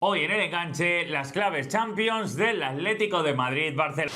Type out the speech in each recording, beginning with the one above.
Hoy en el enganche, las claves Champions del Atlético de Madrid-Barcelona.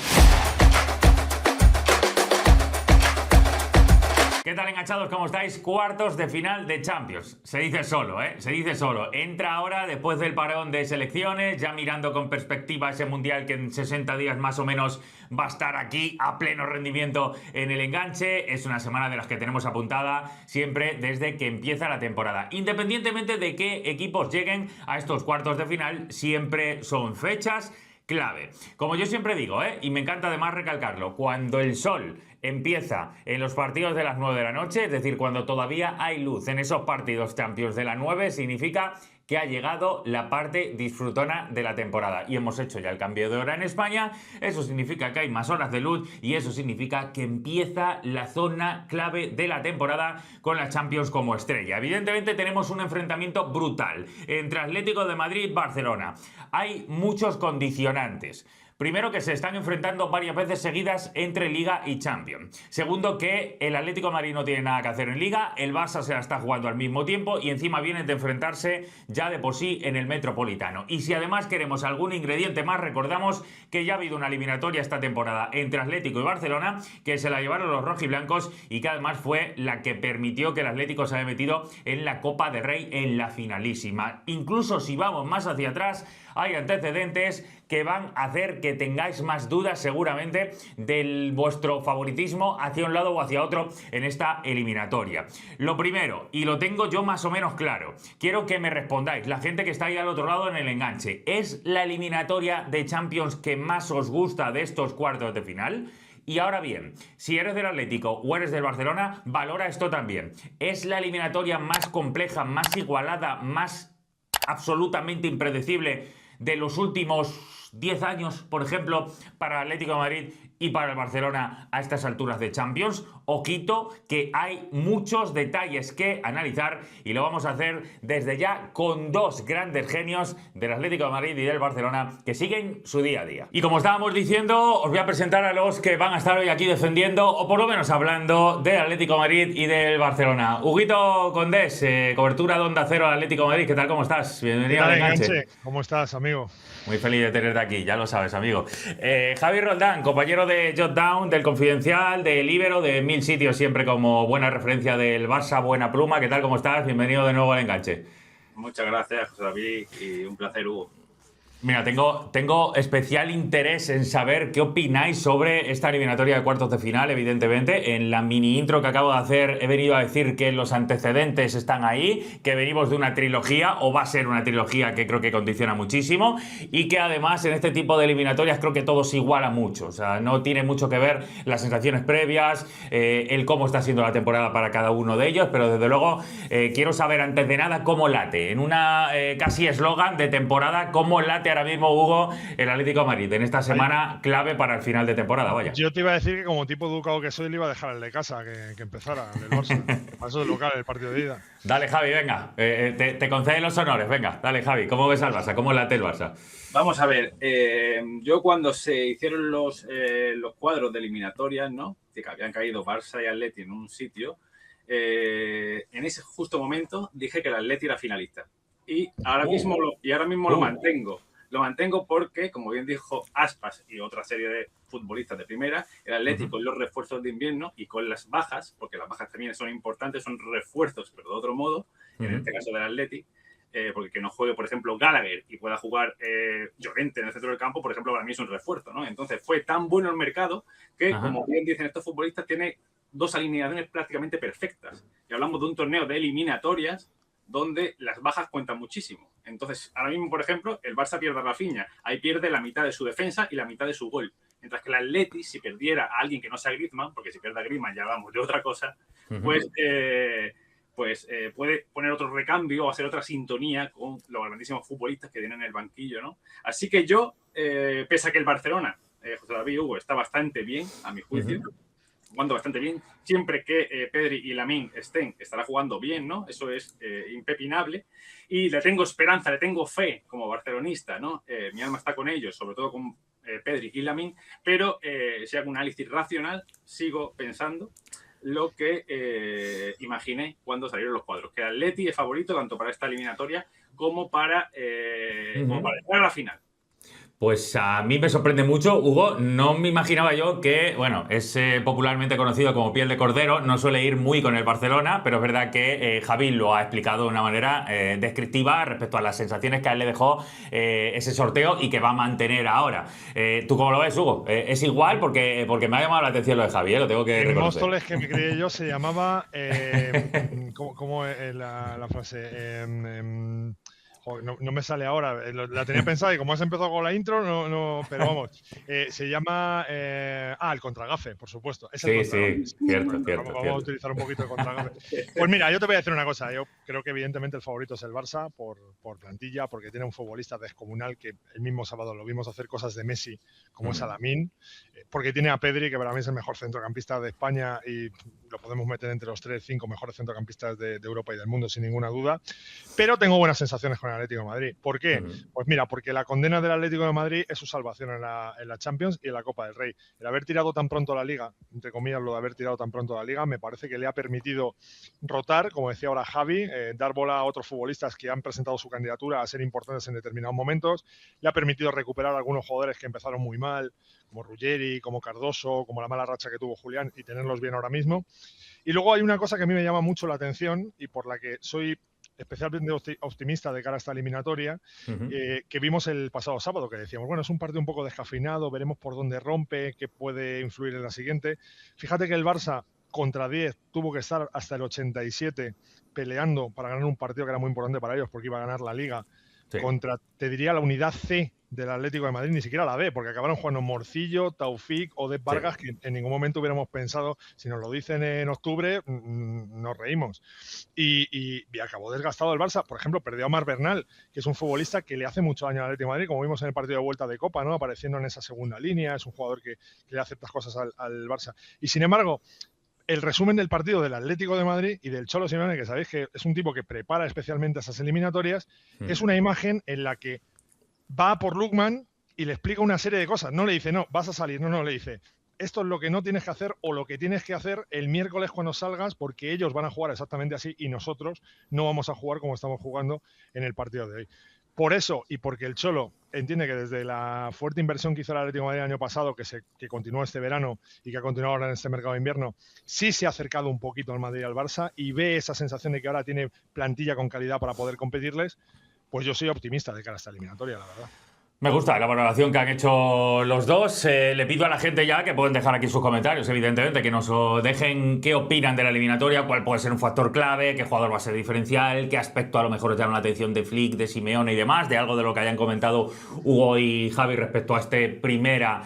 ¿Qué tal, enganchados? ¿Cómo estáis? Cuartos de final de Champions. Se dice solo, ¿eh? Se dice solo. Entra ahora, después del parón de selecciones, ya mirando con perspectiva ese Mundial que en 60 días más o menos va a estar aquí a pleno rendimiento en el enganche. Es una semana de las que tenemos apuntada siempre desde que empieza la temporada. Independientemente de qué equipos lleguen a estos cuartos de final, siempre son fechas clave. Como yo siempre digo, y me encanta además recalcarlo, cuando el sol empieza en los partidos de las 9 de la noche, es decir, cuando todavía hay luz en esos partidos Champions de las 9, significa que ha llegado la parte disfrutona de la temporada. Y hemos hecho ya el cambio de hora en España. Eso significa que hay más horas de luz y eso significa que empieza la zona clave de la temporada con la Champions como estrella. Evidentemente tenemos un enfrentamiento brutal entre Atlético de Madrid y Barcelona. Hay muchos condicionantes. Primero, que se están enfrentando varias veces seguidas entre Liga y Champions. Segundo, que el Atlético de Madrid no tiene nada que hacer en Liga, el Barça se la está jugando al mismo tiempo y encima vienen de enfrentarse ya de por sí en el Metropolitano. Y si además queremos algún ingrediente más, recordamos que ya ha habido una eliminatoria esta temporada entre Atlético y Barcelona, que se la llevaron los rojiblancos y que además fue la que permitió que el Atlético se haya metido en la Copa del Rey en la finalísima. Incluso si vamos más hacia atrás, hay antecedentes que van a hacer que tengáis más dudas seguramente de vuestro favoritismo hacia un lado o hacia otro en esta eliminatoria. Lo primero, y lo tengo yo más o menos claro, quiero que me respondáis, la gente que está ahí al otro lado en el enganche, ¿es la eliminatoria de Champions que más os gusta de estos cuartos de final? Y ahora bien, si eres del Atlético o eres del Barcelona, valora esto también. ¿Es la eliminatoria más compleja, más igualada, más absolutamente impredecible de los últimos 10 años, por ejemplo, para el Atlético de Madrid y para el Barcelona a estas alturas de Champions? Ojito, que hay muchos detalles que analizar y lo vamos a hacer desde ya con dos grandes genios del Atlético de Madrid y del Barcelona que siguen su día a día. Y como estábamos diciendo, os voy a presentar a los que van a estar hoy aquí defendiendo o por lo menos hablando del Atlético de Madrid y del Barcelona. Huguito Condés, cobertura de Onda Cero al Atlético de Madrid. ¿Qué tal? ¿Cómo estás? Bienvenido al enganche. ¿Cómo estás, amigo? Muy feliz de tenerte aquí, ya lo sabes, amigo. Javi Roldán, compañero de Jotdown, del Confidencial, de Libero, de Mil Sitios, siempre como buena referencia del Barça, buena pluma. ¿Qué tal? ¿Cómo estás? Bienvenido de nuevo al enganche. Muchas gracias, José David, y un placer, Hugo. Mira, tengo especial interés en saber qué opináis sobre esta eliminatoria de cuartos de final, evidentemente. En la mini intro que acabo de hacer he venido a decir que los antecedentes están ahí, que venimos de una trilogía, o va a ser una trilogía que creo que condiciona muchísimo, y que además en este tipo de eliminatorias creo que todo se iguala mucho. O sea, no tiene mucho que ver las sensaciones previas, el cómo está siendo la temporada para cada uno de ellos, pero desde luego quiero saber antes de nada cómo late. En una casi eslogan de temporada, cómo late ahora mismo, Hugo, el Atlético de Madrid en esta semana clave para el final de temporada, vaya. Yo te iba a decir que como tipo educado que soy le iba a dejar el de casa que empezara, el del Barça. Para eso es local, el partido de ida. Dale, Javi, venga, te concede los honores, venga, dale, Javi, ¿cómo ves al Barça? ¿Cómo late el Barça? Vamos a ver, yo cuando se hicieron los cuadros de eliminatorias, ¿no? Que habían caído Barça y Atleti en un sitio, en ese justo momento dije que el Atleti era finalista. Y ahora mismo lo mantengo. Lo mantengo porque, como bien dijo Aspas y otra serie de futbolistas de primera, el Atleti con los refuerzos de invierno y con las bajas, porque las bajas también son importantes, son refuerzos, pero de otro modo, en este caso del Atleti, porque que no juegue, por ejemplo, Gallagher y pueda jugar Llorente en el centro del campo, por ejemplo, para mí es un refuerzo, ¿no? Entonces fue tan bueno el mercado que, como bien dicen estos futbolistas, tiene dos alineaciones prácticamente perfectas. Y hablamos de un torneo de eliminatorias donde las bajas cuentan muchísimo. Entonces, ahora mismo, por ejemplo, el Barça pierde a Rafinha. Ahí pierde la mitad de su defensa y la mitad de su gol. Mientras que el Atleti, si perdiera a alguien que no sea Griezmann, porque si pierde a Griezmann ya vamos de otra cosa, pues puede poner otro recambio o hacer otra sintonía con los grandísimos futbolistas que tienen en el banquillo, ¿no? Así que yo, pese a que el Barcelona, José David, Hugo, está bastante bien, a mi juicio, jugando bastante bien. Siempre que Pedri y Lamine estén, estará jugando bien, ¿no? Eso es impepinable. Y le tengo esperanza, le tengo fe como barcelonista, ¿no? Mi alma está con ellos, sobre todo con Pedri y Lamine, pero si hago un análisis racional, sigo pensando lo que imaginé cuando salieron los cuadros, que el Atleti es favorito tanto para esta eliminatoria como para llegar a la final. Pues a mí me sorprende mucho, Hugo. No me imaginaba yo que, bueno, es popularmente conocido como piel de cordero, no suele ir muy con el Barcelona, pero es verdad que Javi lo ha explicado de una manera descriptiva respecto a las sensaciones que a él le dejó ese sorteo y que va a mantener ahora. ¿Tú cómo lo ves, Hugo? ¿Es igual? Porque me ha llamado la atención lo de Javi, lo tengo que El reconocer. Móstoles que me creí yo se llamaba, ¿cómo es la frase? Joder, no me sale ahora, la tenía pensada y como has empezado con la intro, pero vamos, se llama, el contragafe, por supuesto. Es el contragafe. Sí, cierto. Vamos a utilizar un poquito de contragafe. Pues mira, yo te voy a decir una cosa, yo creo que evidentemente el favorito es el Barça por plantilla, porque tiene un futbolista descomunal que el mismo sábado lo vimos hacer cosas de Messi, como es Alamín, porque tiene a Pedri, que para mí es el mejor centrocampista de España y lo podemos meter entre los 3-5 mejores centrocampistas de Europa y del mundo sin ninguna duda, pero tengo buenas sensaciones con el Atlético de Madrid. ¿Por qué? Pues mira, porque la condena del Atlético de Madrid es su salvación en la Champions y en la Copa del Rey. El haber tirado tan pronto la Liga, entre comillas lo de haber tirado tan pronto la Liga, me parece que le ha permitido rotar, como decía ahora Javi, dar bola a otros futbolistas que han presentado su candidatura a ser importantes en determinados momentos, le ha permitido recuperar a algunos jugadores que empezaron muy mal, como Ruggeri, como Cardoso, como la mala racha que tuvo Julián, y tenerlos bien ahora mismo. Y luego hay una cosa que a mí me llama mucho la atención y por la que soy especialmente optimista de cara a esta eliminatoria, que vimos el pasado sábado, que decíamos, bueno, es un partido un poco descafeinado, veremos por dónde rompe, qué puede influir en la siguiente. Fíjate que el Barça contra 10 tuvo que estar hasta el 87 peleando para ganar un partido que era muy importante para ellos porque iba a ganar la Liga, contra, te diría, la unidad C del Atlético de Madrid, ni siquiera la B, porque acabaron jugando Morcillo, Taufik o De Vargas, que en ningún momento hubiéramos pensado, si nos lo dicen en octubre, nos reímos. Y acabó desgastado el Barça. Por ejemplo, perdió a Marc Bernal, que es un futbolista que le hace mucho daño al Atlético de Madrid, como vimos en el partido de vuelta de Copa, ¿no? Apareciendo en esa segunda línea, es un jugador que le hace ciertas cosas al Barça. Y sin embargo, el resumen del partido del Atlético de Madrid y del Cholo Simeone, que sabéis que es un tipo que prepara especialmente esas eliminatorias, es una imagen en la que va por Lookman y le explica una serie de cosas. No le dice, no, vas a salir. No, le dice, esto es lo que no tienes que hacer o lo que tienes que hacer el miércoles cuando salgas, porque ellos van a jugar exactamente así y nosotros no vamos a jugar como estamos jugando en el partido de hoy. Por eso, y porque el Cholo entiende que desde la fuerte inversión que hizo el Atlético de Madrid el año pasado, que continuó este verano y que ha continuado ahora en este mercado de invierno, sí se ha acercado un poquito al Madrid y al Barça y ve esa sensación de que ahora tiene plantilla con calidad para poder competirles, pues yo soy optimista de cara a esta eliminatoria, la verdad. Me gusta la valoración que han hecho los dos. Le pido a la gente ya que pueden dejar aquí sus comentarios, evidentemente, que nos dejen qué opinan de la eliminatoria, cuál puede ser un factor clave, qué jugador va a ser diferencial, qué aspecto a lo mejor os llama la atención de Flick, de Simeone y demás, de algo de lo que hayan comentado Hugo y Javi respecto a este primera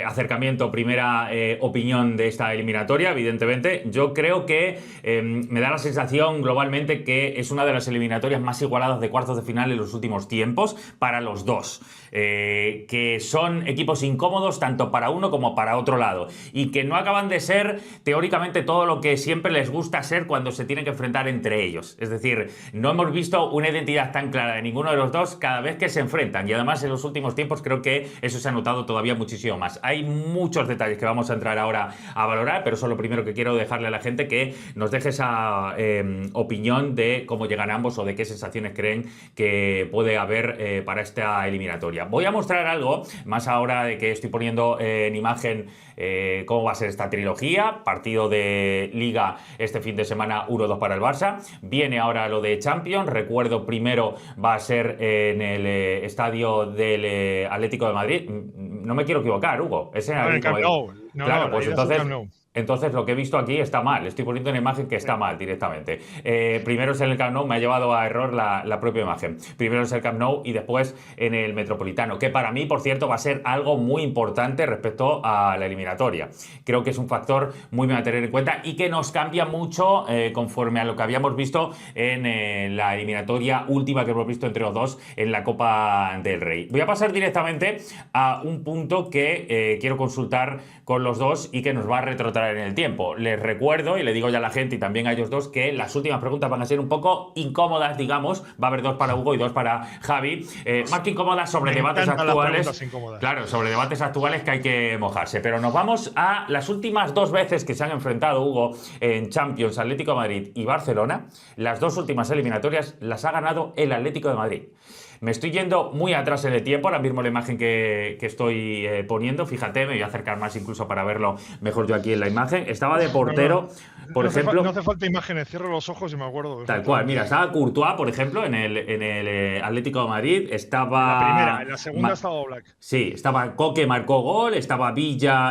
acercamiento, primera opinión de esta eliminatoria, evidentemente. Yo creo que me da la sensación globalmente que es una de las eliminatorias más igualadas de cuartos de final en los últimos tiempos para los dos. Que son equipos incómodos tanto para uno como para otro lado y que no acaban de ser teóricamente todo lo que siempre les gusta ser cuando se tienen que enfrentar entre ellos. Es decir, no hemos visto una identidad tan clara de ninguno de los dos cada vez que se enfrentan y además en los últimos tiempos creo que eso se ha notado todavía muchísimo más. Hay muchos detalles que vamos a entrar ahora a valorar, pero eso es lo primero que quiero dejarle a la gente, que nos deje esa opinión de cómo llegan ambos o de qué sensaciones creen que puede haber para esta eliminatoria. Voy a mostrar algo, más ahora de que estoy poniendo en imagen cómo va a ser esta trilogía. Partido de Liga este fin de semana, 1-2 para el Barça. Viene ahora lo de Champions. Recuerdo, primero va a ser en el estadio del Atlético de Madrid. No me quiero equivocar, Hugo. Es en el Camp Nou. Claro, pues entonces lo que he visto aquí está mal. Estoy poniendo una imagen que está mal directamente. Primero es en el Camp Nou, me ha llevado a error la propia imagen. Primero es el Camp Nou y después en el Metropolitano, que para mí, por cierto, va a ser algo muy importante respecto a la eliminatoria. Creo que es un factor muy a tener en cuenta y que nos cambia mucho conforme a lo que habíamos visto en la eliminatoria última que hemos visto entre los dos en la Copa del Rey. Voy a pasar directamente a un punto que quiero consultar con los dos y que nos va a retrotraer perdurar en el tiempo. Les recuerdo, y le digo ya a la gente y también a ellos dos, que las últimas preguntas van a ser un poco incómodas, digamos. Va a haber 2 para Hugo y 2 para Javi. Más que incómodas, sobre debates actuales. Claro, sobre debates actuales que hay que mojarse. Pero nos vamos a las últimas 2 veces que se han enfrentado, Hugo, en Champions, Atlético de Madrid y Barcelona. Las 2 últimas eliminatorias las ha ganado el Atlético de Madrid. Me estoy yendo muy atrás en el tiempo, ahora mismo la imagen que estoy poniendo, fíjate, me voy a acercar más incluso para verlo mejor yo aquí en la imagen. Estaba de portero, por ejemplo... No hace falta imágenes, cierro los ojos y me acuerdo. Tal cual, mira, estaba Courtois, por ejemplo, en el Atlético de Madrid, estaba... En la primera, en la segunda estaba Oblak. Sí, estaba Coque, marcó gol, estaba Villa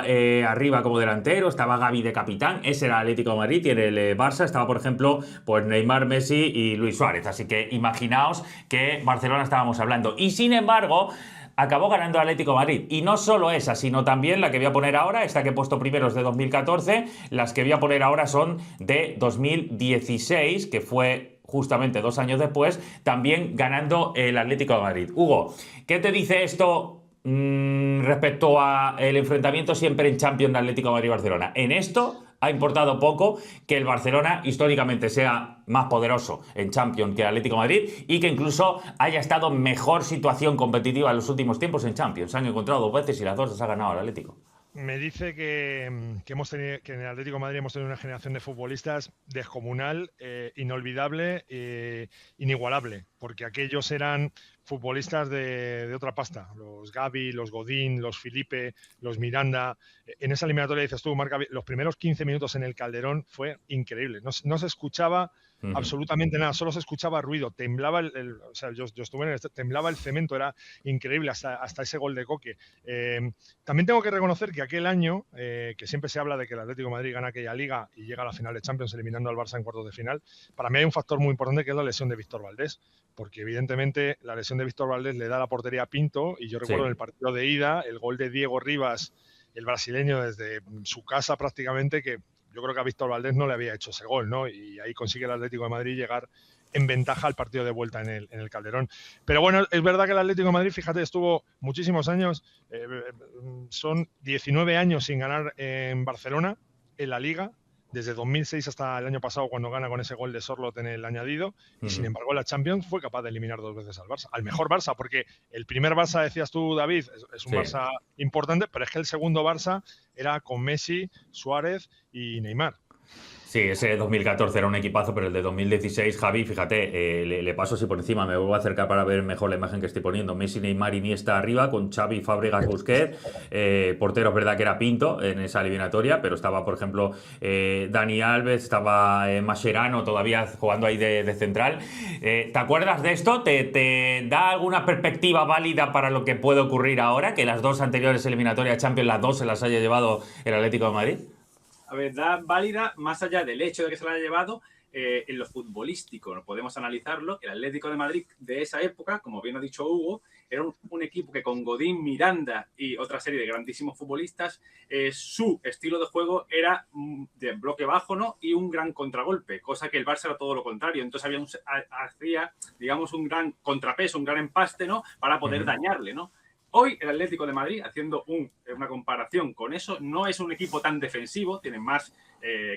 arriba como delantero, estaba Gavi de capitán, ese era el Atlético de Madrid, y en el Barça estaba, por ejemplo, pues Neymar, Messi y Luis Suárez. Así que imaginaos que Barcelona estábamos hablando. Y sin embargo, acabó ganando el Atlético de Madrid. Y no solo esa, sino también la que voy a poner ahora, esta que he puesto primero es de 2014, las que voy a poner ahora son de 2016, que fue justamente 2 años después, también ganando el Atlético de Madrid. Hugo, ¿qué te dice esto respecto al enfrentamiento siempre en Champions de Atlético de Madrid y Barcelona? En esto ha importado poco que el Barcelona históricamente sea más poderoso en Champions que el Atlético de Madrid y que incluso haya estado en mejor situación competitiva en los últimos tiempos en Champions. Se han encontrado 2 veces y las 2 las ha ganado el Atlético. Me dice que en el Atlético de Madrid hemos tenido una generación de futbolistas descomunal, inolvidable, inigualable, porque aquellos eran futbolistas de otra pasta. Los Gavi, los Godín, los Felipe, los Miranda. En esa eliminatoria, dices tú, Marca, los primeros 15 minutos en el Calderón fue increíble. No se escuchaba absolutamente nada, solo se escuchaba ruido, temblaba o sea, yo estuve en temblaba el cemento, era increíble hasta ese gol de Coque. También tengo que reconocer que aquel año, que siempre se habla de que el Atlético de Madrid gana aquella liga y llega a la final de Champions eliminando al Barça en cuartos de final, para mí hay un factor muy importante que es la lesión de Víctor Valdés, porque evidentemente la lesión de Víctor Valdés le da la portería a Pinto, y yo recuerdo en el partido de ida, el gol de Diego Rivas, el brasileño desde su casa prácticamente, que yo creo que a Víctor Valdés no le había hecho ese gol, ¿no? Y ahí consigue el Atlético de Madrid llegar en ventaja al partido de vuelta en el Calderón. Pero bueno, es verdad que el Atlético de Madrid, fíjate, estuvo muchísimos años, son 19 años sin ganar en Barcelona, en la Liga, desde 2006 hasta el año pasado cuando gana con ese gol de Sorloth en el añadido, y sin embargo la Champions fue capaz de eliminar 2 veces al Barça, al mejor Barça, porque el primer Barça, decías tú, David, es un Barça importante, pero es que el segundo Barça era con Messi, Suárez y Neymar. Sí, ese 2014 era un equipazo, pero el de 2016, Javi, fíjate, le paso así por encima, me vuelvo a acercar para ver mejor la imagen que estoy poniendo. Messi, Neymar, Iniesta arriba, con Xavi, Fábregas, Busquets. Portero, es verdad que era Pinto en esa eliminatoria, pero estaba, por ejemplo, Dani Alves, estaba Mascherano todavía jugando ahí de central. ¿Te acuerdas de esto? ¿Te da alguna perspectiva válida para lo que puede ocurrir ahora? Que las 2 anteriores eliminatorias Champions, las 2 se las haya llevado el Atlético de Madrid. A ver, da válida más allá del hecho de que se la haya llevado en lo futbolístico. No podemos analizarlo. El Atlético de Madrid de esa época, como bien ha dicho Hugo, era un equipo que con Godín, Miranda y otra serie de grandísimos futbolistas, su estilo de juego era de bloque bajo, ¿no? Y un gran contragolpe, cosa que el Barça era todo lo contrario. Entonces hacía, digamos, un gran contrapeso, un gran empaste, ¿no? Para poder dañarle, ¿no? Hoy el Atlético de Madrid, haciendo una comparación con eso, no es un equipo tan defensivo, tiene más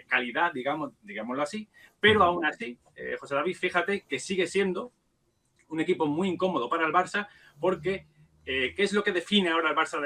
calidad, digámoslo así, pero aún así, José David, fíjate que sigue siendo un equipo muy incómodo para el Barça, porque ¿qué es lo que define ahora al Barça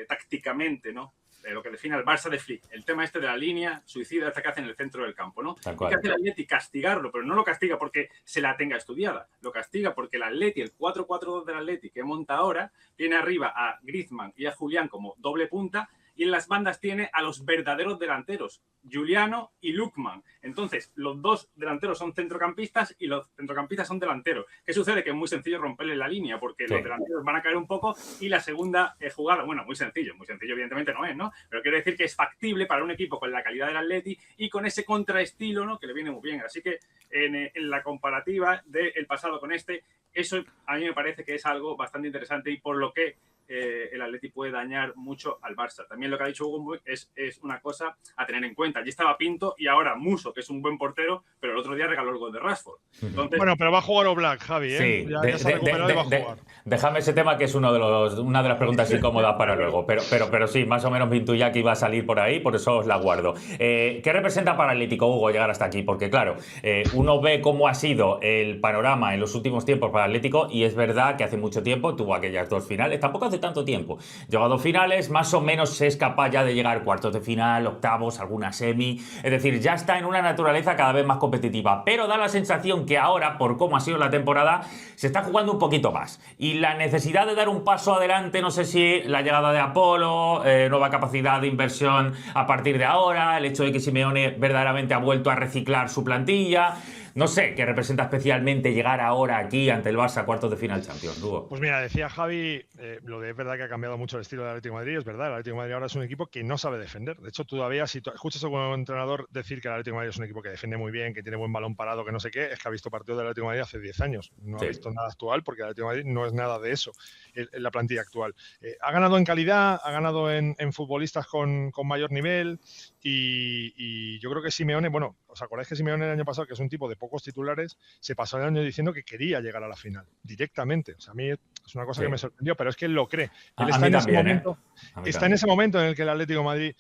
tácticamente, ¿no? Lo que define al Barça de Flick, el tema este de la línea suicida esta que hace en el centro del campo, ¿no? Y que hace el Atleti castigarlo, pero no lo castiga porque se la tenga estudiada, lo castiga porque el Atleti, el 4-4-2 del Atleti que monta ahora, tiene arriba a Griezmann y a Julián como doble punta, y en las bandas tiene a los verdaderos delanteros, Giuliano y Lookman. Entonces, los 2 delanteros son centrocampistas y los centrocampistas son delanteros. ¿Qué sucede? Que es muy sencillo romperle la línea porque los delanteros van a caer un poco y la segunda jugada, bueno, muy sencillo evidentemente no es, ¿no? Pero quiero decir que es factible para un equipo con la calidad del Atleti y con ese contraestilo, ¿no? Que le viene muy bien. Así que en la comparativa del pasado con eso a mí me parece que es algo bastante interesante y por lo que el Atleti puede dañar mucho al Barça. También lo que ha dicho Hugo es una cosa a tener en cuenta. Allí estaba Pinto y ahora Musso, que es un buen portero, pero el otro día regaló el gol de Rashford. Entonces, Bueno, pero va a jugar Oblak, Javi, ¿eh? Sí, Ya se ha recuperado y va a jugar. déjame ese tema que es una de las preguntas incómodas para luego, pero sí, más o menos me intuía que iba a salir por ahí, por eso os la guardo. ¿Qué representa para el Atlético, Hugo, llegar hasta aquí? Porque claro, uno ve cómo ha sido el panorama en los últimos tiempos para el Atlético y es verdad que hace mucho tiempo tuvo aquellas 2 finales, tampoco hace tanto tiempo. Llegó a 2 finales, más o menos es capaz ya de llegar a cuartos de final, octavos, alguna semi, es decir, ya está en una naturaleza cada vez más competitiva, pero da la sensación que ahora, por cómo ha sido la temporada, se está jugando un poquito más. Y la necesidad de dar un paso adelante, no sé si la llegada de Apolo, nueva capacidad de inversión a partir de ahora, el hecho de que Simeone verdaderamente ha vuelto a reciclar su plantilla. No sé qué representa especialmente llegar ahora aquí ante el Barça a cuartos de final Champions, Hugo. Pues mira, decía Javi, lo de es verdad que ha cambiado mucho el estilo del Atlético de Madrid, es verdad, el Atlético de Madrid ahora es un equipo que no sabe defender. De hecho, todavía si escuchas a un entrenador decir que el Atlético de Madrid es un equipo que defiende muy bien, que tiene buen balón parado, que no sé qué, es que ha visto partidos del Atlético de Madrid hace 10 años. No ha visto nada actual porque el Atlético de Madrid no es nada de eso en la plantilla actual. Ha ganado en calidad, ha ganado en futbolistas con mayor nivel y yo creo que Simeone, bueno, ¿os acordáis que Simeone el año pasado, que es un tipo de pocos titulares, se pasó el año diciendo que quería llegar a la final directamente? O sea, a mí es una cosa que me sorprendió, pero es que él lo cree. Él está en ese momento, en ese momento en el que el Atlético de Madrid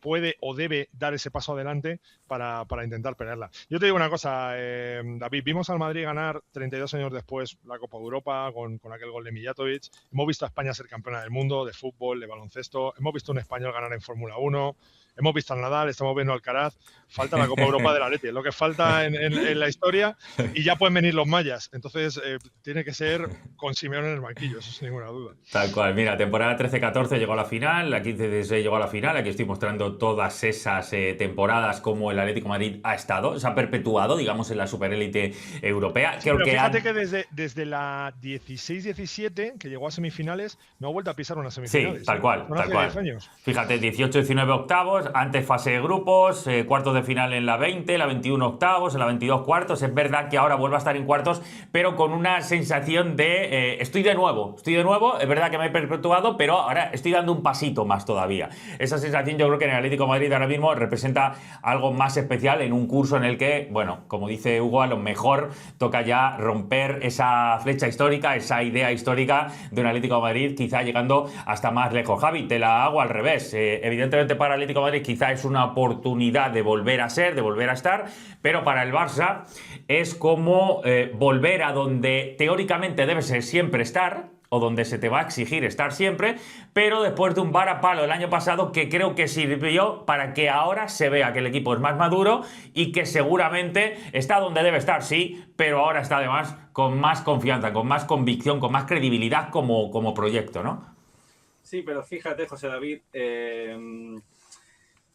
puede o debe dar ese paso adelante para intentar pelearla. Yo te digo una cosa, David, vimos al Madrid ganar 32 años después la Copa de Europa con aquel gol de Mijatovic. Hemos visto a España ser campeona del mundo de fútbol, de baloncesto. Hemos visto a un español ganar en Fórmula 1. Hemos visto al Nadal, estamos viendo al Alcaraz. Falta la Copa Europa del Atleti, es lo que falta en la historia y ya pueden venir los mayas. Entonces tiene que ser con Simeone en el banquillo, eso sin ninguna duda. Tal cual, mira, temporada 13-14 llegó a la final, la 15-16 llegó a la final, aquí estoy mostrando todas esas temporadas como el Atlético de Madrid ha estado, se ha perpetuado, digamos, en la superélite europea. Sí, pero fíjate que desde la 16-17, que llegó a semifinales, no ha vuelto a pisar unas semifinales. Sí, tal cual, Son tal hace cual. 10 años. Fíjate, 18-19 octavos, antes fase de grupos, cuartos de final en la 20, la 21 octavos, en la 22 cuartos. Es verdad que ahora vuelve a estar en cuartos, pero con una sensación de estoy de nuevo, es verdad que me he perpetuado, pero ahora estoy dando un pasito más todavía. Esa sensación yo creo que en el Atlético de Madrid ahora mismo representa algo más especial en un curso en el que, bueno, como dice Hugo, a lo mejor toca ya romper esa flecha histórica, esa idea histórica de un Atlético de Madrid, quizá llegando hasta más lejos. Javi, te la hago al revés. Evidentemente para el Atlético de Madrid quizá es una oportunidad de volver a ser, de volver a estar, pero para el Barça es como volver a donde teóricamente debe ser siempre estar, o donde se te va a exigir estar siempre, pero después de un varapalo el año pasado que creo que sirvió para que ahora se vea que el equipo es más maduro y que seguramente está donde debe estar, sí, pero ahora está además con más confianza, con más convicción, con más credibilidad como proyecto, ¿no? Sí, pero fíjate, José David,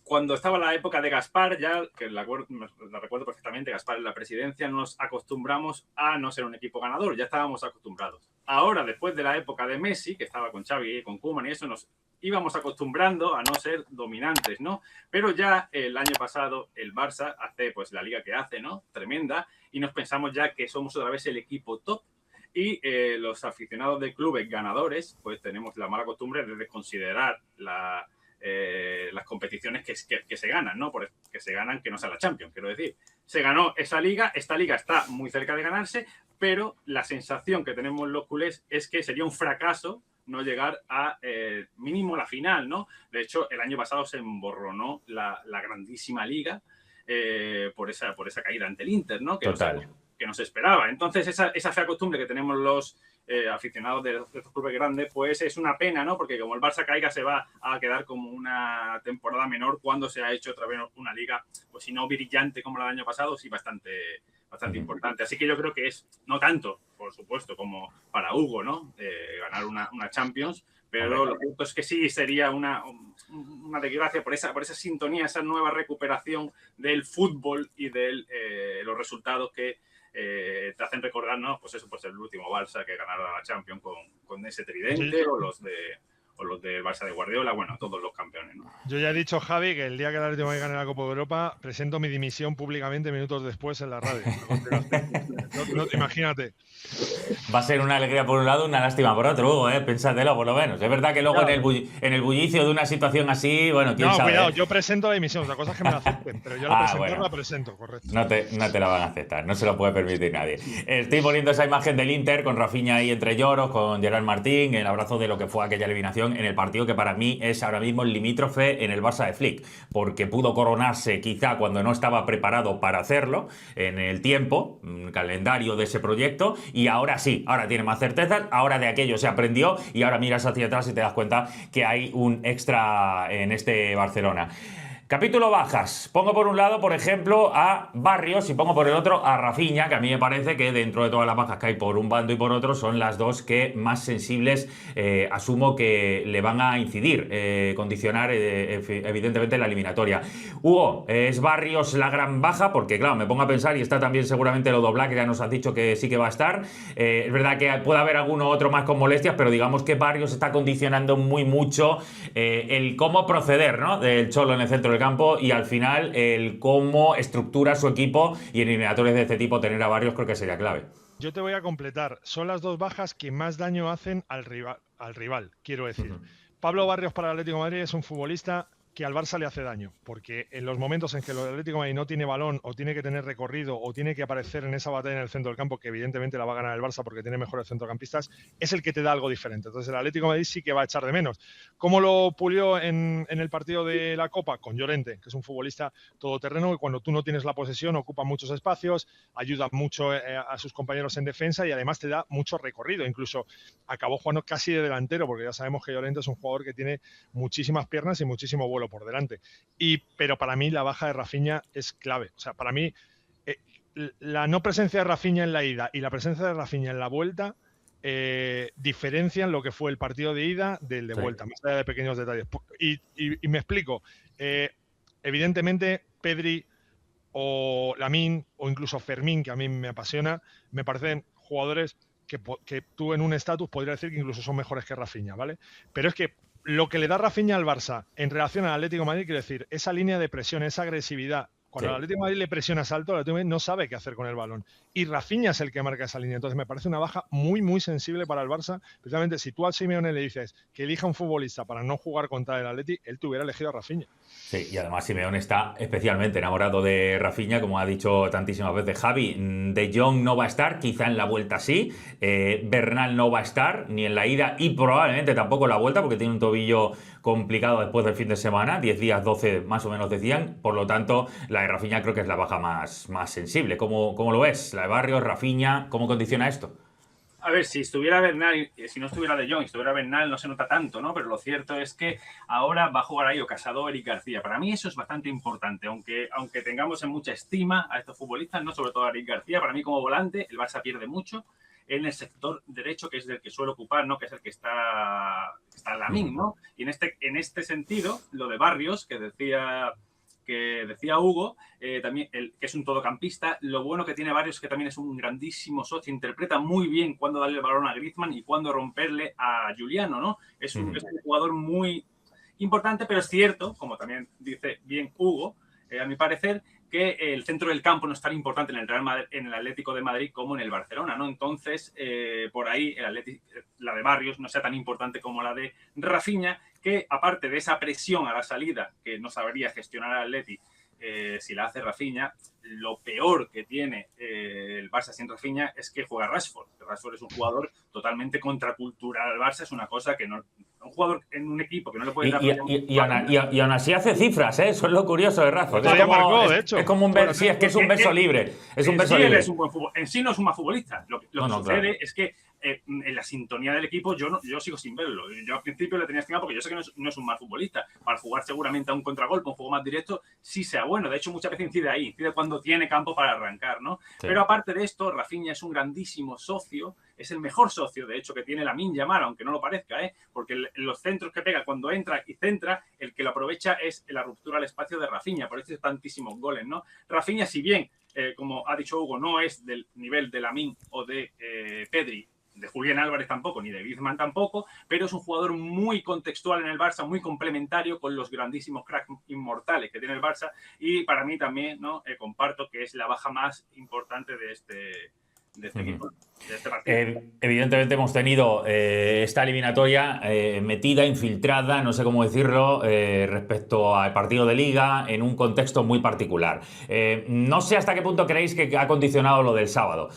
cuando estaba la época de Gaspar, ya que la recuerdo perfectamente, Gaspar en la presidencia, nos acostumbramos a no ser un equipo ganador, ya estábamos acostumbrados. Ahora, después de la época de Messi, que estaba con Xavi y con Koeman y eso, nos íbamos acostumbrando a no ser dominantes, ¿no? Pero ya el año pasado el Barça hace pues la liga que hace, ¿no? Tremenda, y nos pensamos ya que somos otra vez el equipo top. Y los aficionados de clubes ganadores, pues tenemos la mala costumbre de desconsiderar las competiciones que se ganan, ¿no? Que se ganan, que no sea la Champions, quiero decir. Se ganó esa liga, esta liga está muy cerca de ganarse, pero la sensación que tenemos los culés es que sería un fracaso no llegar a mínimo la final, ¿no? De hecho, el año pasado se emborronó la grandísima liga por esa caída ante el Inter, ¿no? Que no se esperaba. Entonces, esa fea costumbre que tenemos los aficionados de estos clubes grandes, pues es una pena, ¿no? Porque como el Barça caiga, se va a quedar como una temporada menor cuando se ha hecho otra vez una liga, pues si no brillante como la del año pasado, sí bastante importante. Así que yo creo que es, no tanto, por supuesto, como para Hugo, ¿no? Ganar una Champions, pero lo cierto es que sí sería una desgracia por esa sintonía, esa nueva recuperación del fútbol y de los resultados que te hacen recordar, ¿no? Pues eso, pues el último Barça que ganaron la Champions con ese tridente, sí. o los del Barça de Guardiola, bueno, todos los campeones, ¿no? Yo ya he dicho, Javi, que el día que el Atlético de Madrid gane la Copa de Europa, presento mi dimisión públicamente minutos después en la radio. Imagínate. Va a ser una alegría por un lado, una lástima por otro, Hugo, pénsatelo por lo menos. Es verdad que luego Claro. en el bullicio de una situación así, bueno, quién sabe. Cuidado, yo presento la dimisión, otra cosa es que me la acepten, pero yo la presento, correcto. No te la van a aceptar, no se lo puede permitir nadie. Estoy poniendo esa imagen del Inter con Rafinha ahí entre lloros, con Gerard Martín, el abrazo de lo que fue aquella eliminación en el partido que para mí es ahora mismo el limítrofe en el Barça de Flick, porque pudo coronarse quizá cuando no estaba preparado para hacerlo en el tiempo, calendario de ese proyecto, y ahora sí, ahora tiene más certezas, ahora de aquello se aprendió y ahora miras hacia atrás y te das cuenta que hay un extra en este Barcelona. Capítulo bajas. Pongo por un lado, por ejemplo, a Barrios y pongo por el otro a Rafinha, que a mí me parece que dentro de todas las bajas que hay por un bando y por otro son las dos que más sensibles asumo que le van a incidir, condicionar evidentemente la eliminatoria. Hugo, ¿es Barrios la gran baja? Porque claro, me pongo a pensar y está también seguramente Lodo Black, que ya nos has dicho que sí que va a estar. Es verdad que puede haber alguno otro más con molestias, pero digamos que Barrios está condicionando mucho el cómo proceder, ¿no?, del Cholo en el centro del campo y al final el cómo estructura su equipo, y en eliminatorias de este tipo tener a Barrios creo que sería clave. Yo te voy a completar. Son las dos bajas que más daño hacen al rival, quiero decir. Pablo Barrios para el Atlético de Madrid es un futbolista que al Barça le hace daño, porque en los momentos en que el Atlético de Madrid no tiene balón o tiene que tener recorrido o tiene que aparecer en esa batalla en el centro del campo, que evidentemente la va a ganar el Barça porque tiene mejores centrocampistas, es el que te da algo diferente. Entonces el Atlético de Madrid sí que va a echar de menos. ¿Cómo lo pulió en el partido de la Copa? Con Llorente, que es un futbolista todoterreno que cuando tú no tienes la posesión ocupa muchos espacios, ayuda mucho a sus compañeros en defensa y además te da mucho recorrido. Incluso acabó jugando casi de delantero, porque ya sabemos que Llorente es un jugador que tiene muchísimas piernas y muchísimo vuelo por delante. Pero para mí la baja de Rafinha es clave. O sea, para mí la no presencia de Rafinha en la ida y la presencia de Rafinha en la vuelta diferencian lo que fue el partido de ida del de vuelta, más allá de pequeños detalles. Y me explico. Evidentemente, Pedri o Lamine o incluso Fermín, que a mí me apasiona, me parecen jugadores que tú en un estatus podría decir que incluso son mejores que Rafinha, ¿vale? Pero es que lo que le da Rafinha al Barça en relación al Atlético de Madrid, quiero decir, esa línea de presión, esa agresividad. Cuando el Atlético de Madrid le presiona alto, el Atlético de Madrid no sabe qué hacer con el balón. Y Rafinha es el que marca esa línea. Entonces me parece una baja muy, muy sensible para el Barça. Precisamente si tú al Simeone le dices que elija un futbolista para no jugar contra el Atleti, él te hubiera elegido a Rafinha. Sí, y además Simeone está especialmente enamorado de Rafinha, como ha dicho tantísimas veces Javi. De Jong no va a estar, quizá en la vuelta sí. Bernal no va a estar, ni en la ida y probablemente tampoco en la vuelta, porque tiene un tobillo complicado después del fin de semana, 10 días, 12 más o menos decían. Por lo tanto, la de Rafinha creo que es la baja más sensible. ¿Cómo lo ves? La de Barrios, Rafinha, ¿cómo condiciona esto? A ver, si estuviera Bernal, si no estuviera De Jong, si estuviera Bernal no se nota tanto, ¿no? Pero lo cierto es que ahora va a jugar ahí o Casado, Eric García. Para mí eso es bastante importante, aunque tengamos en mucha estima a estos futbolistas, no sobre todo a Eric García, para mí como volante el Barça pierde mucho en el sector derecho, que es del que suele ocupar, ¿no? Que es el que está Lamine, ¿no? Y en este sentido, lo de Barrios, que decía Hugo, también que es un todocampista, lo bueno que tiene Barrios es que también es un grandísimo socio, interpreta muy bien cuándo darle el balón a Griezmann y cuándo romperle a Giuliano, ¿no? Es un jugador muy importante, pero es cierto, como también dice bien Hugo, a mi parecer, que el centro del campo no es tan importante en el Atlético de Madrid como en el Barcelona, ¿no? Entonces, por ahí la de Barrios no sea tan importante como la de Rafinha, que aparte de esa presión a la salida que no sabría gestionar al Atleti, si la hace Rafinha, lo peor que tiene el Barça sin Rafinha es que juega Rashford. Rashford es un jugador totalmente contracultural al Barça, es una cosa que no... Un jugador en un equipo que no le puede dar... Y aún así hace cifras, ¿eh? Eso es lo curioso de Rashford. Es como un verso, sí, es que es un verso libre. Es un verso libre. En sí no es un mal futbolista. Lo que sucede es que en la sintonía del equipo yo sigo sin verlo. Yo al principio le tenía estimado porque yo sé que no es un mal futbolista. Para jugar seguramente a un contragolpe, un juego más directo, sí sea bueno. De hecho, muchas veces incide cuando tiene campo para arrancar, ¿no? Sí. Pero aparte de esto, Rafinha es un grandísimo socio, es el mejor socio, de hecho, que tiene Lamine Yamal, aunque no lo parezca, porque los centros que pega cuando entra y centra, el que lo aprovecha es la ruptura al espacio de Rafinha, por eso hay tantísimos goles, ¿no? Rafinha, si bien, como ha dicho Hugo, no es del nivel de Lamine o de Pedri, de Julián Álvarez tampoco, ni de Griezmann tampoco, pero es un jugador muy contextual en el Barça, muy complementario con los grandísimos cracks inmortales que tiene el Barça, y para mí también, ¿no? Comparto que es la baja más importante de este equipo, de este partido. Evidentemente hemos tenido esta eliminatoria metida, infiltrada, no sé cómo decirlo, respecto al partido de Liga en un contexto muy particular. No sé hasta qué punto creéis que ha condicionado lo del sábado.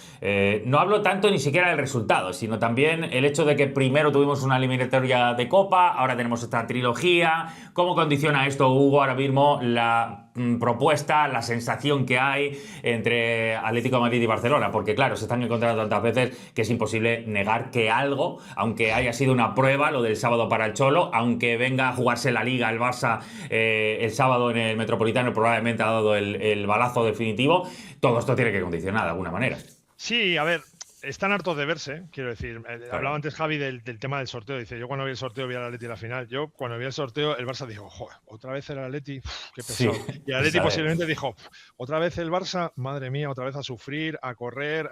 No hablo tanto ni siquiera del resultado, sino también el hecho de que primero tuvimos una eliminatoria de Copa, ahora tenemos esta trilogía. ¿Cómo condiciona esto, Hugo, ahora mismo la propuesta, la sensación que hay entre Atlético de Madrid y Barcelona? Porque claro, se están encontrando tantas veces que es imposible negar que algo, aunque haya sido una prueba lo del sábado para el Cholo, aunque venga a jugarse la Liga el Barça el sábado en el Metropolitano, probablemente ha dado el balazo definitivo, todo esto tiene que condicionar de alguna manera. Sí, a ver, están hartos de verse, quiero decir. Claro. Hablaba antes Javi del tema del sorteo. Dice, yo cuando vi el sorteo vi al Atleti en la final. Yo cuando vi el sorteo, el Barça dijo, joder, otra vez el Atleti, qué pesado. Sí, y el Atleti posiblemente dijo, otra vez el Barça, madre mía, otra vez a sufrir, a correr,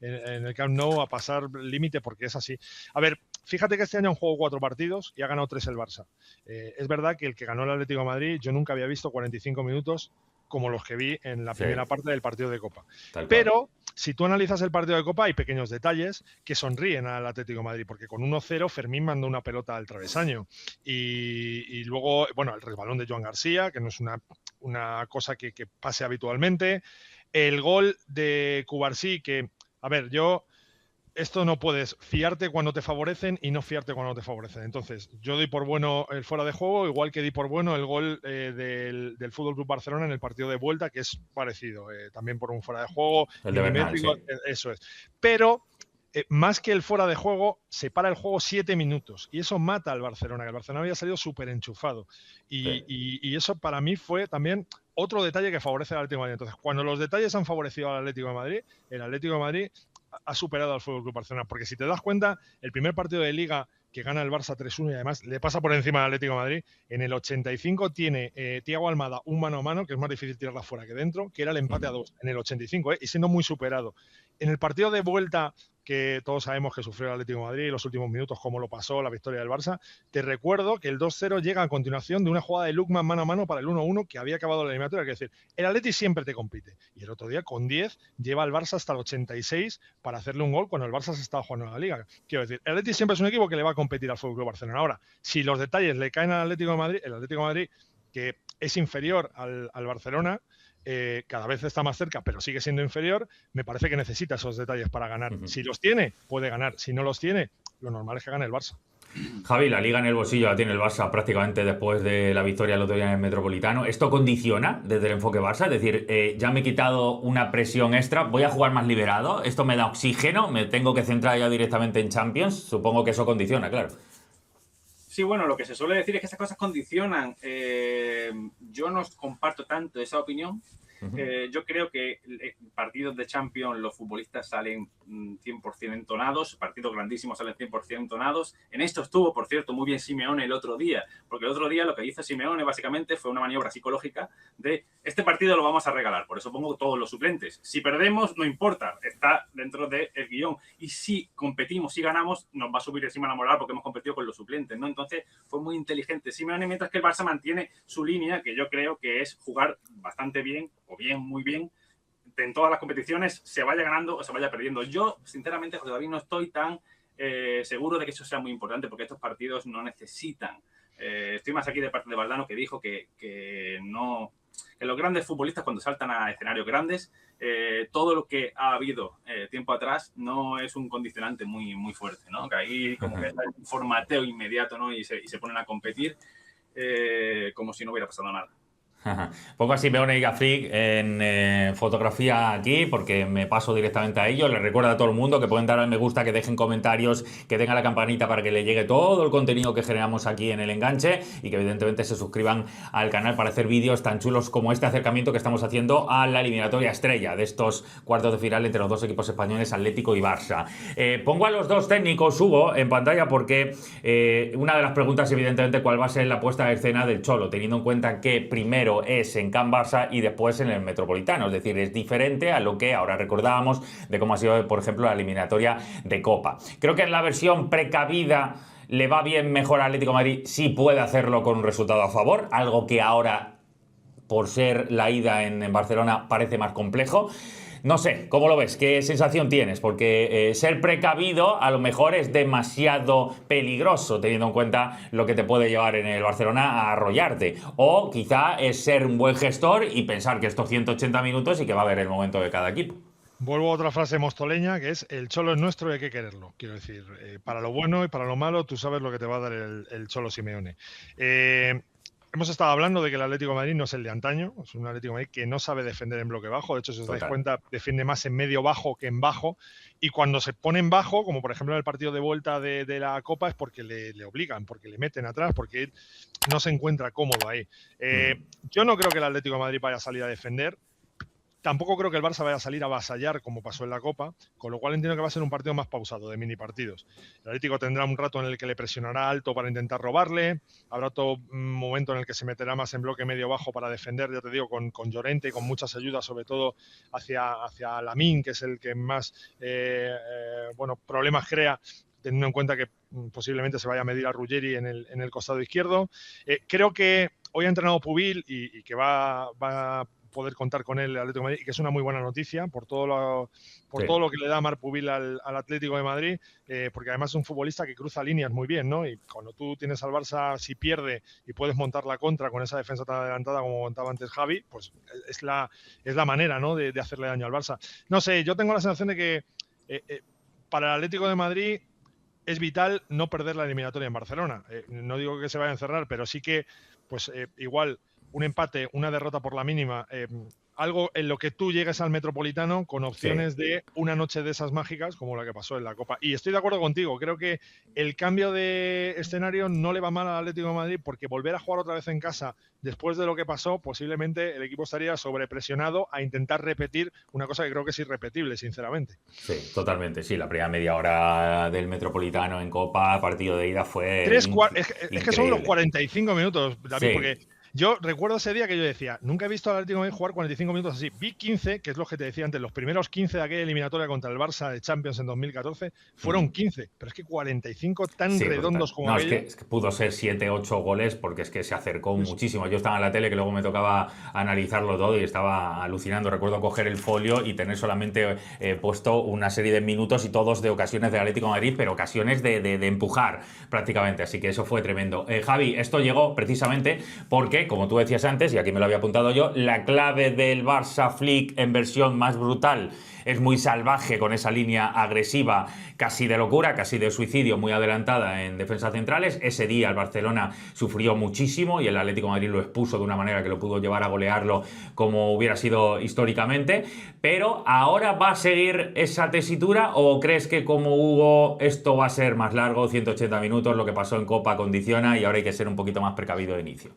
en el Camp Nou, a pasar límite, porque es así. A ver, fíjate que este año han jugado 4 partidos y ha ganado 3 el Barça. Es verdad que el que ganó el Atlético de Madrid, yo nunca había visto 45 minutos como los que vi en la primera parte del partido de Copa. Pero si tú analizas el partido de Copa, hay pequeños detalles que sonríen al Atlético de Madrid, porque con 1-0 Fermín mandó una pelota al travesaño. Y luego, bueno, el resbalón de Joan García, que no es una cosa que pase habitualmente. El gol de Cubarsí, que, a ver, esto no puedes fiarte cuando te favorecen y no fiarte cuando no te favorecen. Entonces, yo doy por bueno el fuera de juego, igual que di por bueno el gol del Fútbol Club Barcelona en el partido de vuelta, que es parecido, también por un fuera de juego. El de Bernal, sí. Eso es. Pero más que el fuera de juego, se para el juego 7 minutos y eso mata al Barcelona, que el Barcelona había salido súper enchufado. Y eso para mí fue también otro detalle que favorece al Atlético de Madrid. Entonces, cuando los detalles han favorecido al Atlético de Madrid, el Atlético de Madrid ha superado al Fútbol Club Barcelona, porque si te das cuenta, el primer partido de Liga que gana el Barça 3-1 y además le pasa por encima al Atlético de Madrid, en el 85 tiene Thiago Almada un mano a mano, que es más difícil tirarla fuera que dentro, que era el empate a 2 en el 85, y siendo muy superado. En el partido de vuelta, que todos sabemos que sufrió el Atlético de Madrid en los últimos minutos, cómo lo pasó la victoria del Barça, te recuerdo que el 2-0 llega a continuación de una jugada de Lookman mano a mano para el 1-1 que había acabado la eliminatoria. Es decir, el Atleti siempre te compite. Y el otro día, con 10, lleva al Barça hasta el 86 para hacerle un gol cuando el Barça se estaba jugando en la Liga. Quiero decir, el Atleti siempre es un equipo que le va a competir al Fútbol Club Barcelona. Ahora, si los detalles le caen al Atlético de Madrid, el Atlético de Madrid, que es inferior al Barcelona, cada vez está más cerca, pero sigue siendo inferior, me parece que necesita esos detalles para ganar. Si los tiene, puede ganar. Si no los tiene, lo normal es que gane el Barça. Javi, la Liga en el bolsillo la tiene el Barça prácticamente después de la victoria el otro día en el Metropolitano. ¿Esto condiciona desde el enfoque Barça? Es decir, ya me he quitado una presión extra, voy a jugar más liberado, esto me da oxígeno, me tengo que centrar ya directamente en Champions. Supongo que eso condiciona, claro. Sí, bueno, lo que se suele decir es que estas cosas condicionan. Yo no comparto tanto esa opinión. Yo creo que en partidos de Champions los futbolistas salen 100% entonados, partidos grandísimos salen 100% entonados. En esto estuvo, por cierto, muy bien Simeone el otro día, porque el otro día lo que hizo Simeone básicamente fue una maniobra psicológica de este partido lo vamos a regalar, por eso pongo todos los suplentes. Si perdemos, no importa, está dentro del guión. Y si competimos, si ganamos, nos va a subir encima la moral porque hemos competido con los suplentes, ¿no? Entonces fue muy inteligente Simeone, mientras que el Barça mantiene su línea, que yo creo que es jugar bastante bien, o bien, muy bien, en todas las competiciones, se vaya ganando o se vaya perdiendo. Yo, sinceramente, José David, no estoy tan seguro de que eso sea muy importante, porque estos partidos no necesitan. Estoy más aquí de parte de Valdano, que dijo que los grandes futbolistas, cuando saltan a escenarios grandes, todo lo que ha habido tiempo atrás no es un condicionante muy, muy fuerte, ¿no? Que ahí como que está un formateo inmediato, ¿no? Y se ponen a competir como si no hubiera pasado nada. Pongo a Simeone y Gafrig en fotografía aquí porque me paso directamente a ellos. Les recuerdo a todo el mundo que pueden dar al me gusta, que dejen comentarios, que tengan la campanita para que le llegue todo el contenido que generamos aquí en El Enganche y que evidentemente se suscriban al canal para hacer vídeos tan chulos como este acercamiento que estamos haciendo a la eliminatoria estrella de estos cuartos de final entre los dos equipos españoles, Atlético y Barça. Pongo a los dos técnicos, Hugo, en pantalla porque una de las preguntas evidentemente cuál va a ser la puesta de escena del Cholo, teniendo en cuenta que primero primero es en Can Barça y después en el Metropolitano. Es decir, es diferente a lo que ahora recordábamos de cómo ha sido, por ejemplo, la eliminatoria de Copa. Creo que en la versión precavida le va bien mejor a Atlético de Madrid si puede hacerlo con un resultado a favor, algo que ahora, por ser la ida en Barcelona, parece más complejo. No sé, ¿cómo lo ves? ¿Qué sensación tienes? Porque ser precavido a lo mejor es demasiado peligroso, teniendo en cuenta lo que te puede llevar en el Barcelona a arrollarte. O quizá es ser un buen gestor y pensar que estos 180 minutos y que va a haber el momento de cada equipo. Vuelvo a otra frase mostoleña, que es: el Cholo es nuestro y hay que quererlo. Quiero decir, para lo bueno y para lo malo, tú sabes lo que te va a dar el Cholo Simeone. Hemos estado hablando de que el Atlético de Madrid no es el de antaño, es un Atlético de Madrid que no sabe defender en bloque bajo. De hecho, si os dais cuenta, defiende más en medio bajo que en bajo. Y cuando se pone en bajo, como por ejemplo en el partido de vuelta de la Copa, es porque le obligan, porque le meten atrás, porque él no se encuentra cómodo ahí. Yo no creo que el Atlético de Madrid vaya a salir a defender. Tampoco creo que el Barça vaya a salir a avasallar como pasó en la Copa, con lo cual entiendo que va a ser un partido más pausado, de mini partidos. El Atlético tendrá un rato en el que le presionará alto para intentar robarle, habrá otro momento en el que se meterá más en bloque medio-bajo para defender, ya te digo, con Llorente y con muchas ayudas, sobre todo hacia Lamine, que es el que más problemas crea, teniendo en cuenta que posiblemente se vaya a medir a Ruggeri en el costado izquierdo. Creo que hoy ha entrenado Pubil y que va a poder contar con él el Atlético de Madrid, y que es una muy buena noticia por todo lo que le da Marc Pubil al Atlético de Madrid, porque además es un futbolista que cruza líneas muy bien, ¿no? Y cuando tú tienes al Barça, si pierde y puedes montar la contra con esa defensa tan adelantada como montaba antes Javi, pues es la manera, ¿no?, de hacerle daño al Barça. No sé, yo tengo la sensación de que para el Atlético de Madrid es vital no perder la eliminatoria en Barcelona. No digo que se vaya a encerrar, pero sí que, pues igual, un empate, una derrota por la mínima, algo en lo que tú llegues al Metropolitano con opciones de una noche de esas mágicas como la que pasó en la Copa. Y estoy de acuerdo contigo, creo que el cambio de escenario no le va mal al Atlético de Madrid, porque volver a jugar otra vez en casa después de lo que pasó, posiblemente el equipo estaría sobrepresionado a intentar repetir una cosa que creo que es irrepetible, sinceramente. Sí, totalmente, sí, la primera media hora del Metropolitano en Copa, partido de ida, fue es que son los 45 minutos, David, sí. Porque yo recuerdo ese día que yo decía, nunca he visto al Atlético de Madrid jugar 45 minutos así. Vi 15, que es lo que te decía antes, los primeros 15 de aquella eliminatoria contra el Barça de Champions en 2014, fueron 15, pero es que 45 tan redondos como aquello. Es que pudo ser 7, 8 goles, porque es que se acercó muchísimo. Yo estaba en la tele, que luego me tocaba analizarlo todo y estaba alucinando. Recuerdo coger el folio y tener solamente puesto una serie de minutos y todos de ocasiones del Atlético de Madrid, pero ocasiones de empujar prácticamente, así que eso fue tremendo. Javi, esto llegó precisamente porque, como tú decías antes, y aquí me lo había apuntado yo, la clave del Barça Flick en versión más brutal es muy salvaje, con esa línea agresiva, casi de locura, casi de suicidio, muy adelantada en defensas centrales. Ese día el Barcelona sufrió muchísimo y el Atlético de Madrid lo expuso de una manera que lo pudo llevar a golearlo como hubiera sido históricamente. Pero ¿ahora va a seguir esa tesitura o crees que como hubo esto va a ser más largo, 180 minutos, lo que pasó en Copa condiciona y ahora hay que ser un poquito más precavido de inicio?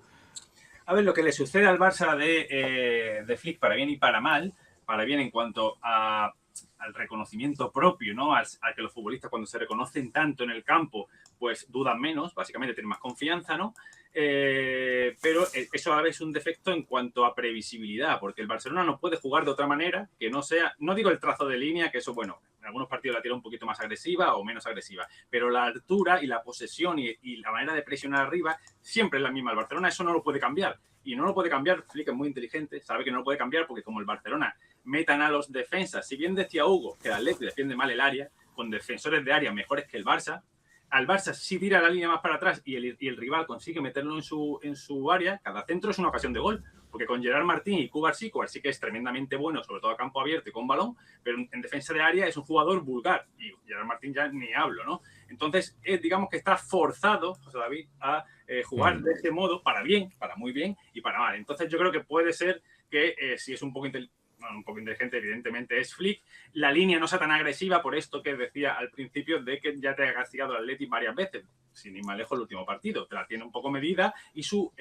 A ver, lo que le sucede al Barça de Flick, para bien y para mal, para bien en cuanto al reconocimiento propio, ¿no? A que los futbolistas, cuando se reconocen tanto en el campo, pues dudan menos, básicamente tienen más confianza, ¿no? Pero eso a la vez es un defecto en cuanto a previsibilidad, porque el Barcelona no puede jugar de otra manera que no sea, no digo el trazo de línea, que eso, bueno, en algunos partidos la tira un poquito más agresiva o menos agresiva, pero la altura y la posesión y la manera de presionar arriba siempre es la misma. El Barcelona eso no lo puede cambiar, y no lo puede cambiar. Flick es muy inteligente, sabe que no lo puede cambiar, porque como el Barcelona metan a los defensas, si bien decía Hugo que el Atleti defiende mal el área, con defensores de área mejores que el Barça, al Barça si tira la línea más para atrás y el rival consigue meterlo en su área, cada centro es una ocasión de gol, porque con Gerard Martín y Cubarsí que es tremendamente bueno, sobre todo a campo abierto y con balón, pero en defensa de área es un jugador vulgar, y Gerard Martín ya ni hablo, ¿no? Entonces, digamos que está forzado, José David, a jugar de ese modo, para bien, para muy bien y para mal. Entonces yo creo que puede ser que si es un poco inteligente, evidentemente es Flick, la línea no sea tan agresiva, por esto que decía al principio de que ya te ha castigado el Atleti varias veces, sin ir más lejos el último partido, te la tiene un poco medida, y su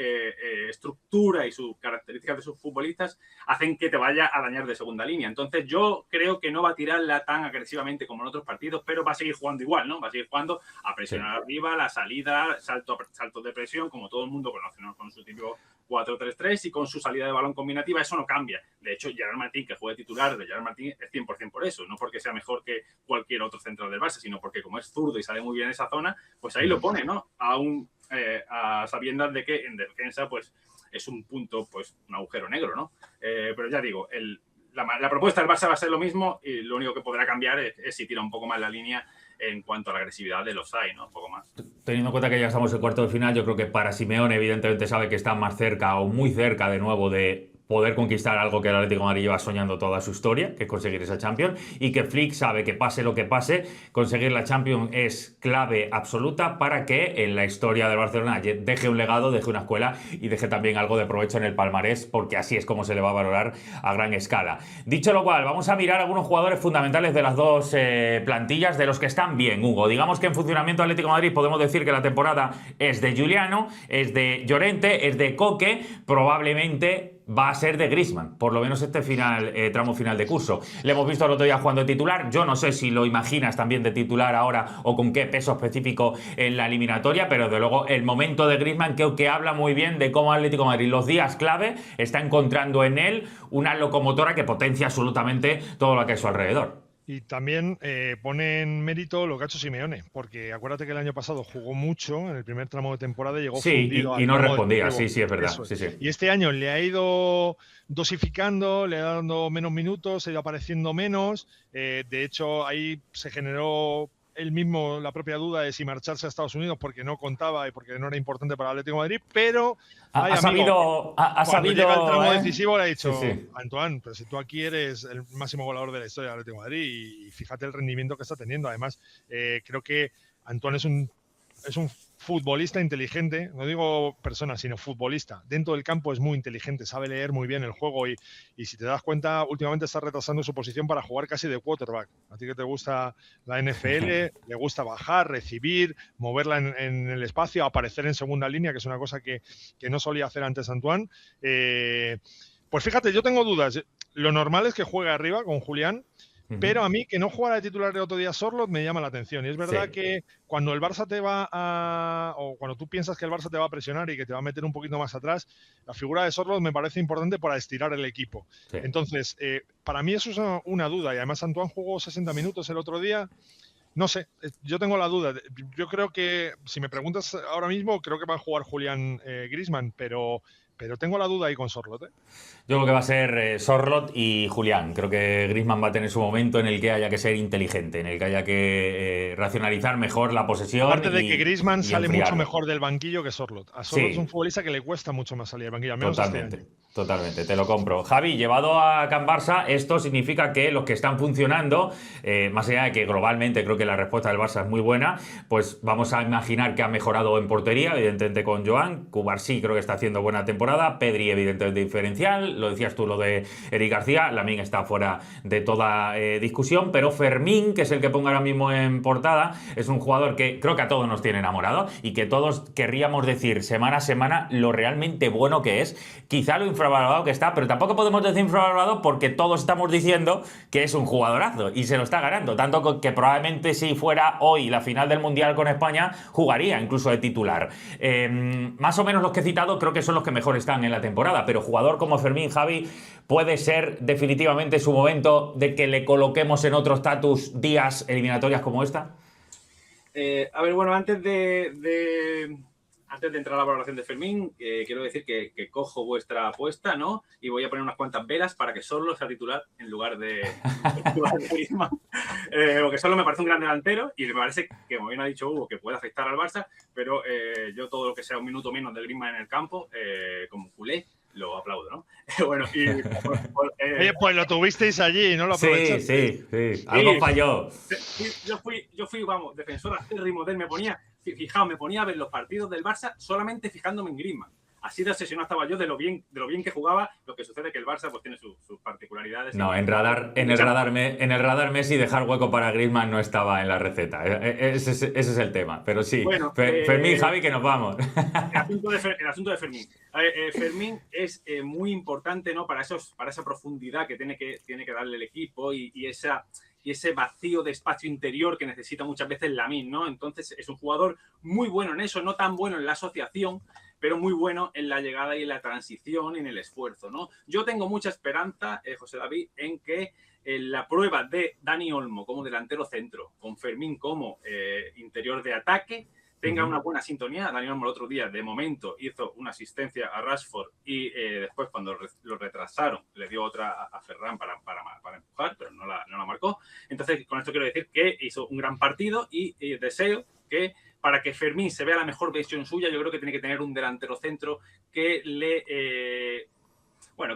estructura y sus características de sus futbolistas hacen que te vaya a dañar de segunda línea. Entonces yo creo que no va a tirarla tan agresivamente como en otros partidos, pero va a seguir jugando igual, ¿no? Va a seguir jugando a presionar arriba, la salida, saltos de presión, como todo el mundo conoce, ¿no? Con su típico 4-3-3 y con su salida de balón combinativa eso no cambia. De hecho, Gerard Martín, que juega titular de Gerard Martín, es 100% por eso, no porque sea mejor que cualquier otro central del Barça, sino porque como es zurdo y sale muy bien en esa zona, pues ahí lo pone, ¿no? A sabiendas de que en defensa, pues es un punto, pues un agujero negro, ¿no? Pero ya digo, la propuesta del Barça va a ser lo mismo y lo único que podrá cambiar es si tira un poco más la línea en cuanto a la agresividad de los hay, ¿no? Un poco más. Teniendo en cuenta que ya estamos en cuarto de final, yo creo que para Simeone evidentemente sabe que está más cerca o muy cerca de nuevo de poder conquistar algo que el Atlético de Madrid lleva soñando toda su historia, que es conseguir esa Champions, y que Flick sabe que pase lo que pase, conseguir la Champions es clave absoluta para que en la historia del Barcelona deje un legado, deje una escuela y deje también algo de provecho en el palmarés, porque así es como se le va a valorar a gran escala. Dicho lo cual, vamos a mirar algunos jugadores fundamentales de las dos plantillas, de los que están bien, Hugo. Digamos que en funcionamiento Atlético de Madrid podemos decir que la temporada es de Giuliano, es de Llorente, es de Coque, probablemente va a ser de Griezmann, por lo menos este tramo final de curso. Le hemos visto el otro día jugando de titular, yo no sé si lo imaginas también de titular ahora o con qué peso específico en la eliminatoria, pero de luego el momento de Griezmann creo que habla muy bien de cómo Atlético de Madrid los días clave está encontrando en él una locomotora que potencia absolutamente todo lo que es su alrededor. Y también pone en mérito lo que ha hecho Simeone, porque acuérdate que el año pasado jugó mucho en el primer tramo de temporada y llegó fundido y no tramo respondía, definitivo. sí, es verdad. Sí. Sí. Y este año le ha ido dosificando, le ha dado menos minutos, se ha ido apareciendo menos. De hecho, ahí se generó él mismo la propia duda de si marcharse a Estados Unidos porque no contaba y porque no era importante para el Atlético de Madrid, pero ha sabido llega el tramo decisivo le ha dicho, sí. Antoine, pero si tú aquí eres el máximo goleador de la historia del Atlético de Madrid y fíjate el rendimiento que está teniendo. Además, creo que Antoine es un futbolista inteligente, no digo persona, sino futbolista. Dentro del campo es muy inteligente, sabe leer muy bien el juego y si te das cuenta, últimamente está retrasando su posición para jugar casi de quarterback. A ti que te gusta la NFL, le gusta bajar, recibir, moverla en el espacio, aparecer en segunda línea, que es una cosa que no solía hacer antes Antoine. Pues fíjate, yo tengo dudas. Lo normal es que juegue arriba con Julián, pero a mí que no jugara de titular el otro día Sorloth me llama la atención. Y es verdad que cuando el Barça o cuando tú piensas que el Barça te va a presionar y que te va a meter un poquito más atrás, la figura de Sorloth me parece importante para estirar el equipo. Sí. Entonces, para mí eso es una duda. Y además Antoine jugó 60 minutos el otro día. No sé, yo tengo la duda. Yo creo que, si me preguntas ahora mismo, creo que va a jugar Julián Griezmann, pero tengo la duda ahí con Sorloth. Yo creo que va a ser Sorloth y Julián. Creo que Griezmann va a tener su momento en el que haya que ser inteligente, en el que haya que racionalizar mejor la posesión. Aparte de que Griezmann sale mucho mejor del banquillo que Sorloth. A Sorloth es un futbolista que le cuesta mucho más salir del banquillo, al menos totalmente, este año. Totalmente, te lo compro. Javi, llevado a Can Barça, esto significa que los que están funcionando, más allá de que globalmente creo que la respuesta del Barça es muy buena, pues vamos a imaginar que ha mejorado en portería, evidentemente con Joan. Cubarsí creo que está haciendo buena temporada. Pedri, evidentemente, diferencial. Lo decías tú, lo de Eric García. Lamine está fuera de toda discusión. Pero Fermín, que es el que pongo ahora mismo en portada, es un jugador que creo que a todos nos tiene enamorado y que todos querríamos decir semana a semana lo realmente bueno que es. Quizá lo infravalorado que está, pero tampoco podemos decir infravalorado porque todos estamos diciendo que es un jugadorazo y se lo está ganando. Tanto que probablemente si fuera hoy la final del Mundial con España, jugaría incluso de titular. Más o menos los que he citado creo que son los que mejor están en la temporada, pero jugador como Fermín, Javi, puede ser definitivamente su momento de que le coloquemos en otro estatus días eliminatorias como esta. A ver, bueno, antes de entrar a la valoración de Fermín, quiero decir que cojo vuestra apuesta, ¿no? Y voy a poner unas cuantas velas para que Sorloth sea titular en lugar de Griezmann. Porque Sorloth me parece un gran delantero y me parece que, como bien ha dicho Hugo, que puede afectar al Barça, pero yo todo lo que sea un minuto menos de Griezmann en el campo, como culé, lo aplaudo, ¿no? Bueno, y... Oye, pues lo tuvisteis allí y no lo aprovechaste. Sí. Algo falló. Yo fui, vamos, defensor acérrimo de él. Me ponía a ver los partidos del Barça solamente fijándome en Griezmann. Así de obsesionado estaba yo de lo bien que jugaba. Lo que sucede es que el Barça pues tiene sus particularidades. No, en el radar Messi dejar hueco para Griezmann no estaba en la receta. Ese es el tema. Pero sí, bueno, Fermín, Javi, que nos vamos. El asunto de Fermín. Fermín es muy importante, ¿no? Para esa profundidad que tiene que darle el equipo y ese vacío de espacio interior que necesita muchas veces Lamine, ¿no? Entonces es un jugador muy bueno en eso, no tan bueno en la asociación, pero muy bueno en la llegada y en la transición, en el esfuerzo, ¿no? Yo tengo mucha esperanza, José David, en que la prueba de Dani Olmo como delantero centro, con Fermín como interior de ataque, tenga una buena sintonía. Dani Olmo el otro día, de momento, hizo una asistencia a Rashford y después, cuando lo retrasaron, le dio otra a Ferran para empujar, pero no la marcó. Entonces, con esto quiero decir que hizo un gran partido y deseo que para que Fermín se vea la mejor versión suya, yo creo que tiene que tener un delantero centro que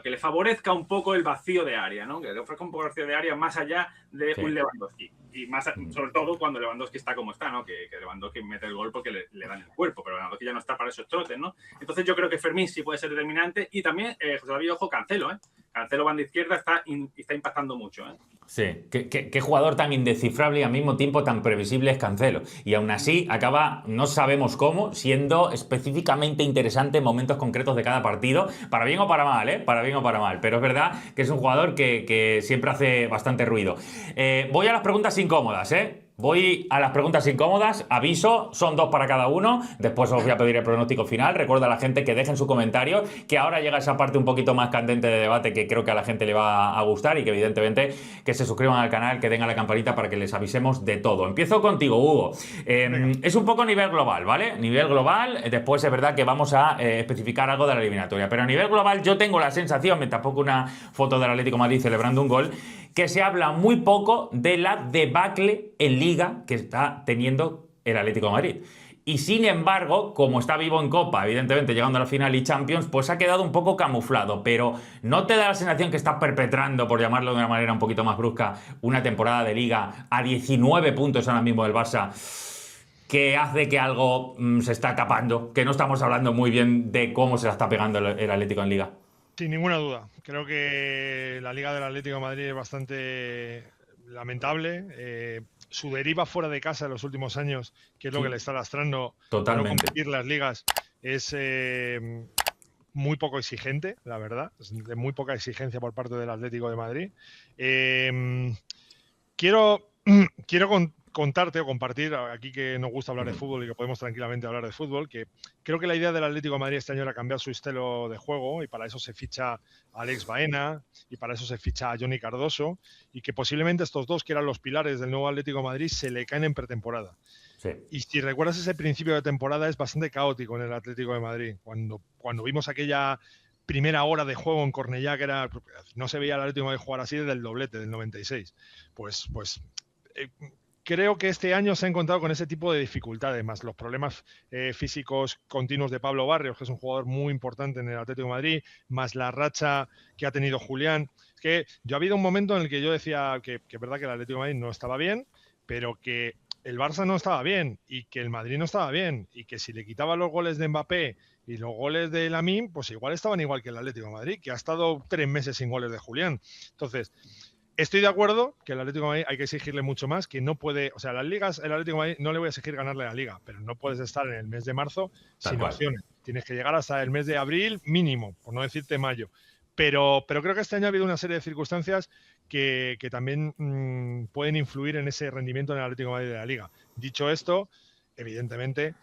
que le favorezca un poco el vacío de área, ¿no? Que le ofrezca un poco el vacío de área más allá de un Lewandowski. Y más, sobre todo cuando Lewandowski está como está, ¿no? Que Lewandowski mete el gol porque le dan el cuerpo, pero Lewandowski ya no está para esos trotes, ¿no? Entonces yo creo que Fermín sí puede ser determinante. Y también, José David, ojo, Cancelo, ¿eh? Cancelo, banda izquierda, está impactando mucho, ¿eh? Sí, qué jugador tan indescifrable y al mismo tiempo tan previsible es Cancelo. Y aún así acaba, no sabemos cómo, siendo específicamente interesante en momentos concretos de cada partido, para bien o para mal, ¿eh? Para bien o para mal. Pero es verdad que es un jugador que siempre hace bastante ruido. Voy a las preguntas incómodas, ¿eh? Voy a las preguntas incómodas, aviso, son 2 para cada uno, después os voy a pedir el pronóstico final. Recuerda a la gente que dejen su comentario, que ahora llega esa parte un poquito más candente de debate que creo que a la gente le va a gustar y que evidentemente que se suscriban al canal, que den a la campanita para que les avisemos de todo. Empiezo contigo, Hugo. Es un poco nivel global, ¿vale? Nivel global, después es verdad que vamos a especificar algo de la eliminatoria, pero a nivel global yo tengo la sensación, me tampoco una foto del Atlético de Madrid celebrando un gol, que se habla muy poco de la debacle en Liga que está teniendo el Atlético de Madrid. Y sin embargo, como está vivo en Copa, evidentemente llegando a la final y Champions, pues ha quedado un poco camuflado. Pero ¿no te da la sensación que está perpetrando, por llamarlo de una manera un poquito más brusca, una temporada de Liga a 19 puntos ahora mismo del Barça, que hace que algo se está tapando? Que no estamos hablando muy bien de cómo se la está pegando el Atlético en Liga. Sin ninguna duda. Creo que la Liga del Atlético de Madrid es bastante lamentable. Su deriva fuera de casa en los últimos años, que es lo que le está lastrando a no competir las ligas, es muy poco exigente, la verdad. Es de muy poca exigencia por parte del Atlético de Madrid. Quiero contarte o compartir, aquí que nos gusta hablar de fútbol y que podemos tranquilamente hablar de fútbol, que creo que la idea del Atlético de Madrid este año era cambiar su estilo de juego, y para eso se ficha a Alex Baena y para eso se ficha a Johnny Cardoso, y que posiblemente estos dos, que eran los pilares del nuevo Atlético de Madrid, se le caen en pretemporada. Sí. Y si recuerdas, ese principio de temporada es bastante caótico en el Atlético de Madrid. Cuando vimos aquella primera hora de juego en Cornellá, que no se veía el Atlético de Madrid jugar así desde el doblete del 96. Creo que este año se ha encontrado con ese tipo de dificultades, más los problemas físicos continuos de Pablo Barrios, que es un jugador muy importante en el Atlético de Madrid, más la racha que ha tenido Julián. Es que yo ha habido un momento en el que yo decía que es verdad que el Atlético de Madrid no estaba bien, pero que el Barça no estaba bien y que el Madrid no estaba bien, y que si le quitaban los goles de Mbappé y los goles de Lamine, pues igual estaban igual que el Atlético de Madrid, que ha estado 3 meses sin goles de Julián. Entonces, estoy de acuerdo que el Atlético de Madrid hay que exigirle mucho más, que no puede, o sea, las ligas, el Atlético de Madrid no le voy a exigir ganarle la Liga, pero no puedes estar en el mes de marzo sin opciones. Tienes que llegar hasta el mes de abril mínimo, por no decirte mayo. Pero creo que este año ha habido una serie de circunstancias que también pueden influir en ese rendimiento en el Atlético de Madrid de la Liga. Dicho esto, evidentemente,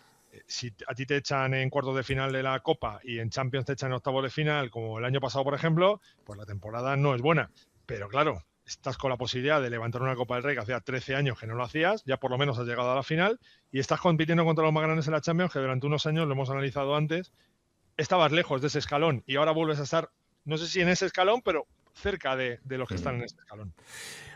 si a ti te echan en cuartos de final de la Copa y en Champions te echan en octavos de final, como el año pasado, por ejemplo, pues la temporada no es buena. Pero claro, estás con la posibilidad de levantar una Copa del Rey que hacía 13 años que no lo hacías, ya por lo menos has llegado a la final, y estás compitiendo contra los más grandes en la Champions, que durante unos años, lo hemos analizado antes, estabas lejos de ese escalón y ahora vuelves a estar, no sé si en ese escalón, pero cerca de los que están en ese escalón.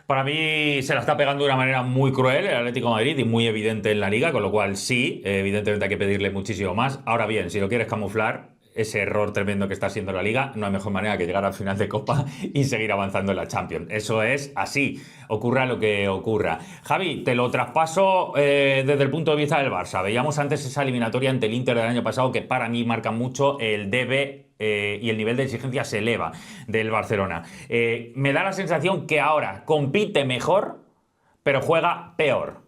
Para mí se la está pegando de una manera muy cruel el Atlético de Madrid y muy evidente en la Liga, con lo cual sí, evidentemente hay que pedirle muchísimo más. Ahora bien, si lo quieres camuflar, ese error tremendo que está haciendo la Liga, no hay mejor manera que llegar al final de Copa y seguir avanzando en la Champions. Eso es así, ocurra lo que ocurra. Javi, te lo traspaso desde el punto de vista del Barça. Veíamos antes esa eliminatoria ante el Inter del año pasado, que para mí marca mucho el debe y el nivel de exigencia se eleva del Barcelona. Me da la sensación que ahora compite mejor, pero juega peor.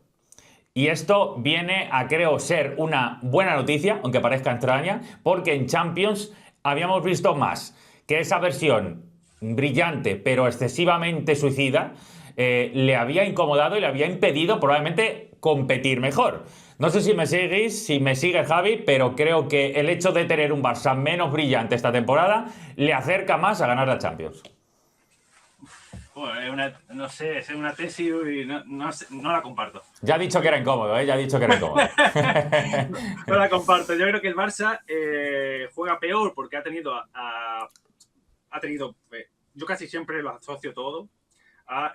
Y esto viene a, creo, ser una buena noticia, aunque parezca extraña, porque en Champions habíamos visto más que esa versión brillante, pero excesivamente suicida, le había incomodado y le había impedido probablemente competir mejor. No sé si me seguís, si me sigue Javi, pero creo que el hecho de tener un Barça menos brillante esta temporada le acerca más a ganar la Champions. Bueno, no sé, es una tesis y no la comparto. Ya ha dicho que era incómodo, ¿eh? Ya ha dicho que era incómodo. No la comparto. Yo creo que el Barça juega peor porque ha tenido yo casi siempre lo asocio todo a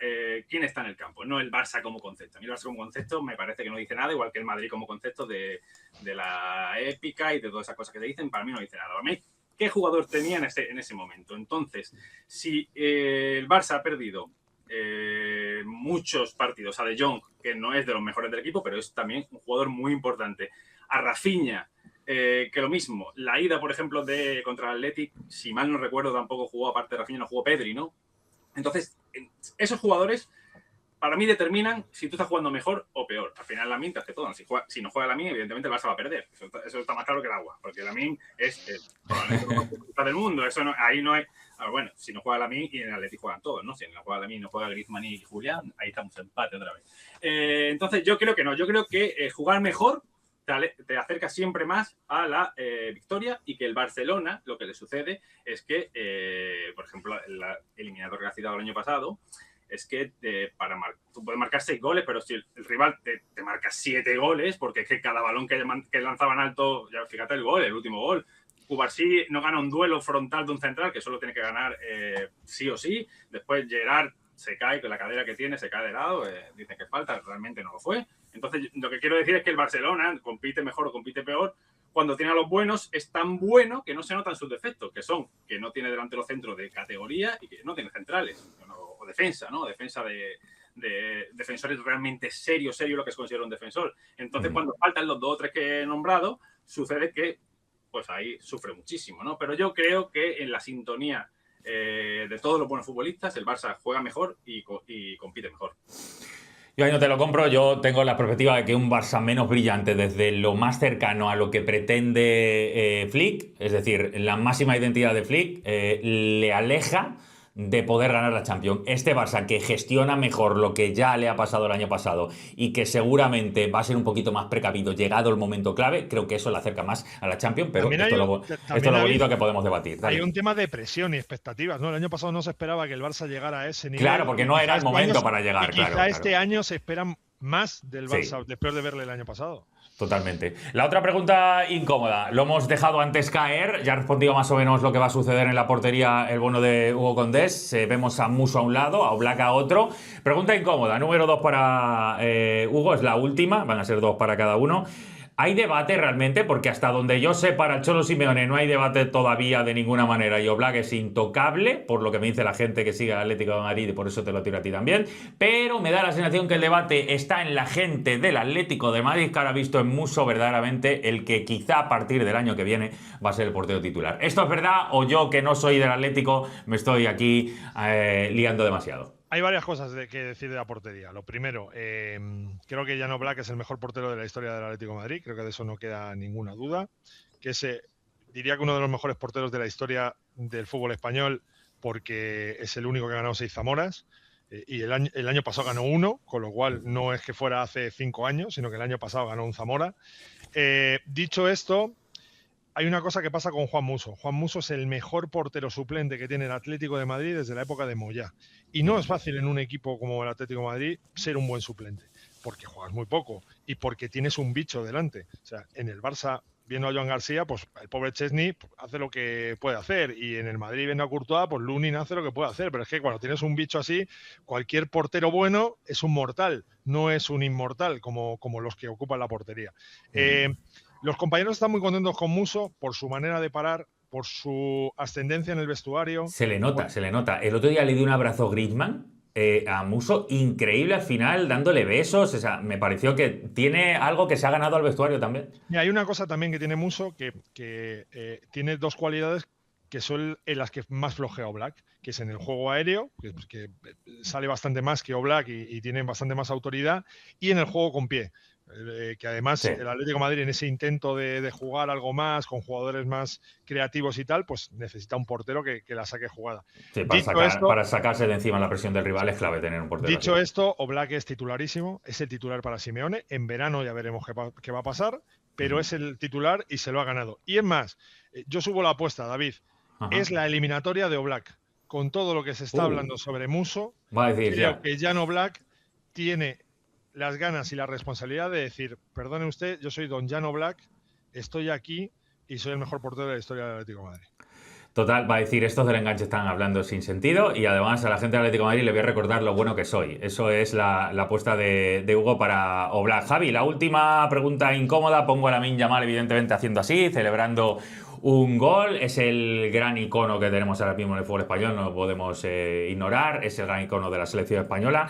quién está en el campo, no el Barça como concepto. A mí el Barça como concepto me parece que no dice nada, igual que el Madrid como concepto de la épica y de todas esas cosas que se dicen, para mí no dice nada. Para mí, ¿qué jugador tenía en ese momento? Entonces, si el Barça ha perdido muchos partidos a De Jong, que no es de los mejores del equipo, pero es también un jugador muy importante, a Rafinha, que lo mismo, la ida, por ejemplo, contra el Athletic, si mal no recuerdo, tampoco jugó, aparte de Rafinha, no jugó Pedri, ¿no? Entonces, esos jugadores para mí determinan si tú estás jugando mejor o peor. Al final, Lamine te hace todo. Si no juega Lamine, evidentemente el Barça va a perder. Eso está más claro que el agua, porque Lamine es probablemente el mejor del mundo. Ahí no hay... Bueno, si no juega Lamine y en el Atleti juegan todos, ¿no? Si no juega Lamine, no juega Griezmann y Julián, ahí estamos empate otra vez. Entonces, yo creo que no. Yo creo que jugar mejor te acerca siempre más a la victoria, y que el Barcelona, lo que le sucede es que, por ejemplo, la eliminatoria que ha citado el año pasado, es que tú puedes marcar 6 goles, pero si el rival te marca 7 goles, porque es que cada balón que lanzaban alto, ya fíjate el último gol. Cubarsí no gana un duelo frontal de un central, que solo tiene que ganar sí o sí. Después Gerard se cae, con la cadera que tiene, se cae de lado, dicen que falta, realmente no lo fue. Entonces, lo que quiero decir es que el Barcelona compite mejor o compite peor. Cuando tiene a los buenos, es tan bueno que no se notan sus defectos, que son que no tiene delantero centro de categoría y que no tiene centrales, o defensa, ¿no? Defensa de defensores realmente serio lo que se considera un defensor. Entonces, cuando faltan los 2 o 3 que he nombrado, sucede que pues ahí sufre muchísimo, ¿no? Pero yo creo que en la sintonía de todos los buenos futbolistas, el Barça juega mejor y compite mejor. Yo ahí no te lo compro. Yo tengo la perspectiva de que un Barça menos brillante desde lo más cercano a lo que pretende Flick, es decir, la máxima identidad de Flick, le aleja de poder ganar la Champions. Este Barça que gestiona mejor lo que ya le ha pasado el año pasado y que seguramente va a ser un poquito más precavido llegado el momento clave, creo que eso le acerca más a la Champions, pero esto es lo bonito que podemos debatir. Hay un tema de presión y expectativas, ¿no? El año pasado no se esperaba que el Barça llegara a ese nivel. Claro, porque no era el momento para llegar. Quizá este año se esperan más del Barça, después de verle el año pasado. Totalmente. La otra pregunta incómoda, lo hemos dejado antes caer, ya ha respondido más o menos lo que va a suceder en la portería el bueno de Hugo Condés. Vemos a Musso a un lado, a Oblak a otro. Pregunta incómoda, número 2 para Hugo, es la última, van a ser 2 para cada uno. ¿Hay debate realmente? Porque hasta donde yo sé, para el Cholo Simeone no hay debate todavía de ninguna manera, y Oblak es intocable, por lo que me dice la gente que sigue al Atlético de Madrid, y por eso te lo tiro a ti también. Pero me da la sensación que el debate está en la gente del Atlético de Madrid, que ahora ha visto en Musso verdaderamente el que quizá a partir del año que viene va a ser el portero titular. ¿Esto es verdad o yo, que no soy del Atlético, me estoy aquí liando demasiado? Hay varias cosas que decir de la portería. Lo primero, creo que Jan Oblak es el mejor portero de la historia del Atlético de Madrid. Creo que de eso no queda ninguna duda. Diría que uno de los mejores porteros de la historia del fútbol español, porque es el único que ha ganado 6 Zamoras. Y el año pasado ganó 1, con lo cual no es que fuera hace 5 años, sino que el año pasado ganó un Zamora. Dicho esto, hay una cosa que pasa con Juan Musso. Juan Musso es el mejor portero suplente que tiene el Atlético de Madrid desde la época de Moyá. Y no es fácil en un equipo como el Atlético de Madrid ser un buen suplente, porque juegas muy poco y porque tienes un bicho delante. O sea, en el Barça, viendo a Joan García, pues el pobre Chesney hace lo que puede hacer. Y en el Madrid, viendo a Courtois, pues Lunin hace lo que puede hacer. Pero es que cuando tienes un bicho así, cualquier portero bueno es un mortal, no es un inmortal como los que ocupan la portería. Los compañeros están muy contentos con Musso por su manera de parar, por su ascendencia en el vestuario. Se le nota, se le nota. El otro día le di un abrazo a Griezmann, a Musso, increíble al final, dándole besos. O sea, me pareció que tiene algo que se ha ganado al vestuario también. Y hay una cosa también que tiene Musso, que tiene 2 cualidades que son en las que más flojea Oblak, que es en el juego aéreo, que sale bastante más que Oblak y tiene bastante más autoridad, y en el juego con pie. que además Sí. el Atlético de Madrid en ese intento de jugar algo más, con jugadores más creativos y tal, pues necesita un portero que la saque jugada. Sí, Dicho para sacarse de encima la presión del rival es clave tener un portero así. esto, Oblak es titularísimo, es el titular para Simeone. En verano ya veremos qué va a pasar, pero es el titular y se lo ha ganado. Y es más, yo subo la apuesta, David, Ajá. es la eliminatoria de Oblak. Con todo lo que se está hablando sobre Muso, Va a decir creo ya. que Jan Oblak tiene las ganas y la responsabilidad de decir, perdone usted, yo soy don Jan Oblak, estoy aquí y soy el mejor portero de la historia del Atlético de Madrid. Total, va a decir, estos del enganche están hablando sin sentido y además a la gente del Atlético de Madrid le voy a recordar lo bueno que soy. Eso es la apuesta de Hugo para Oblak. Javi, la última pregunta incómoda, pongo a Lamine Yamal evidentemente haciendo así, celebrando un gol, es el gran icono que tenemos ahora mismo en el fútbol español, no lo podemos ignorar, es el gran icono de la selección española,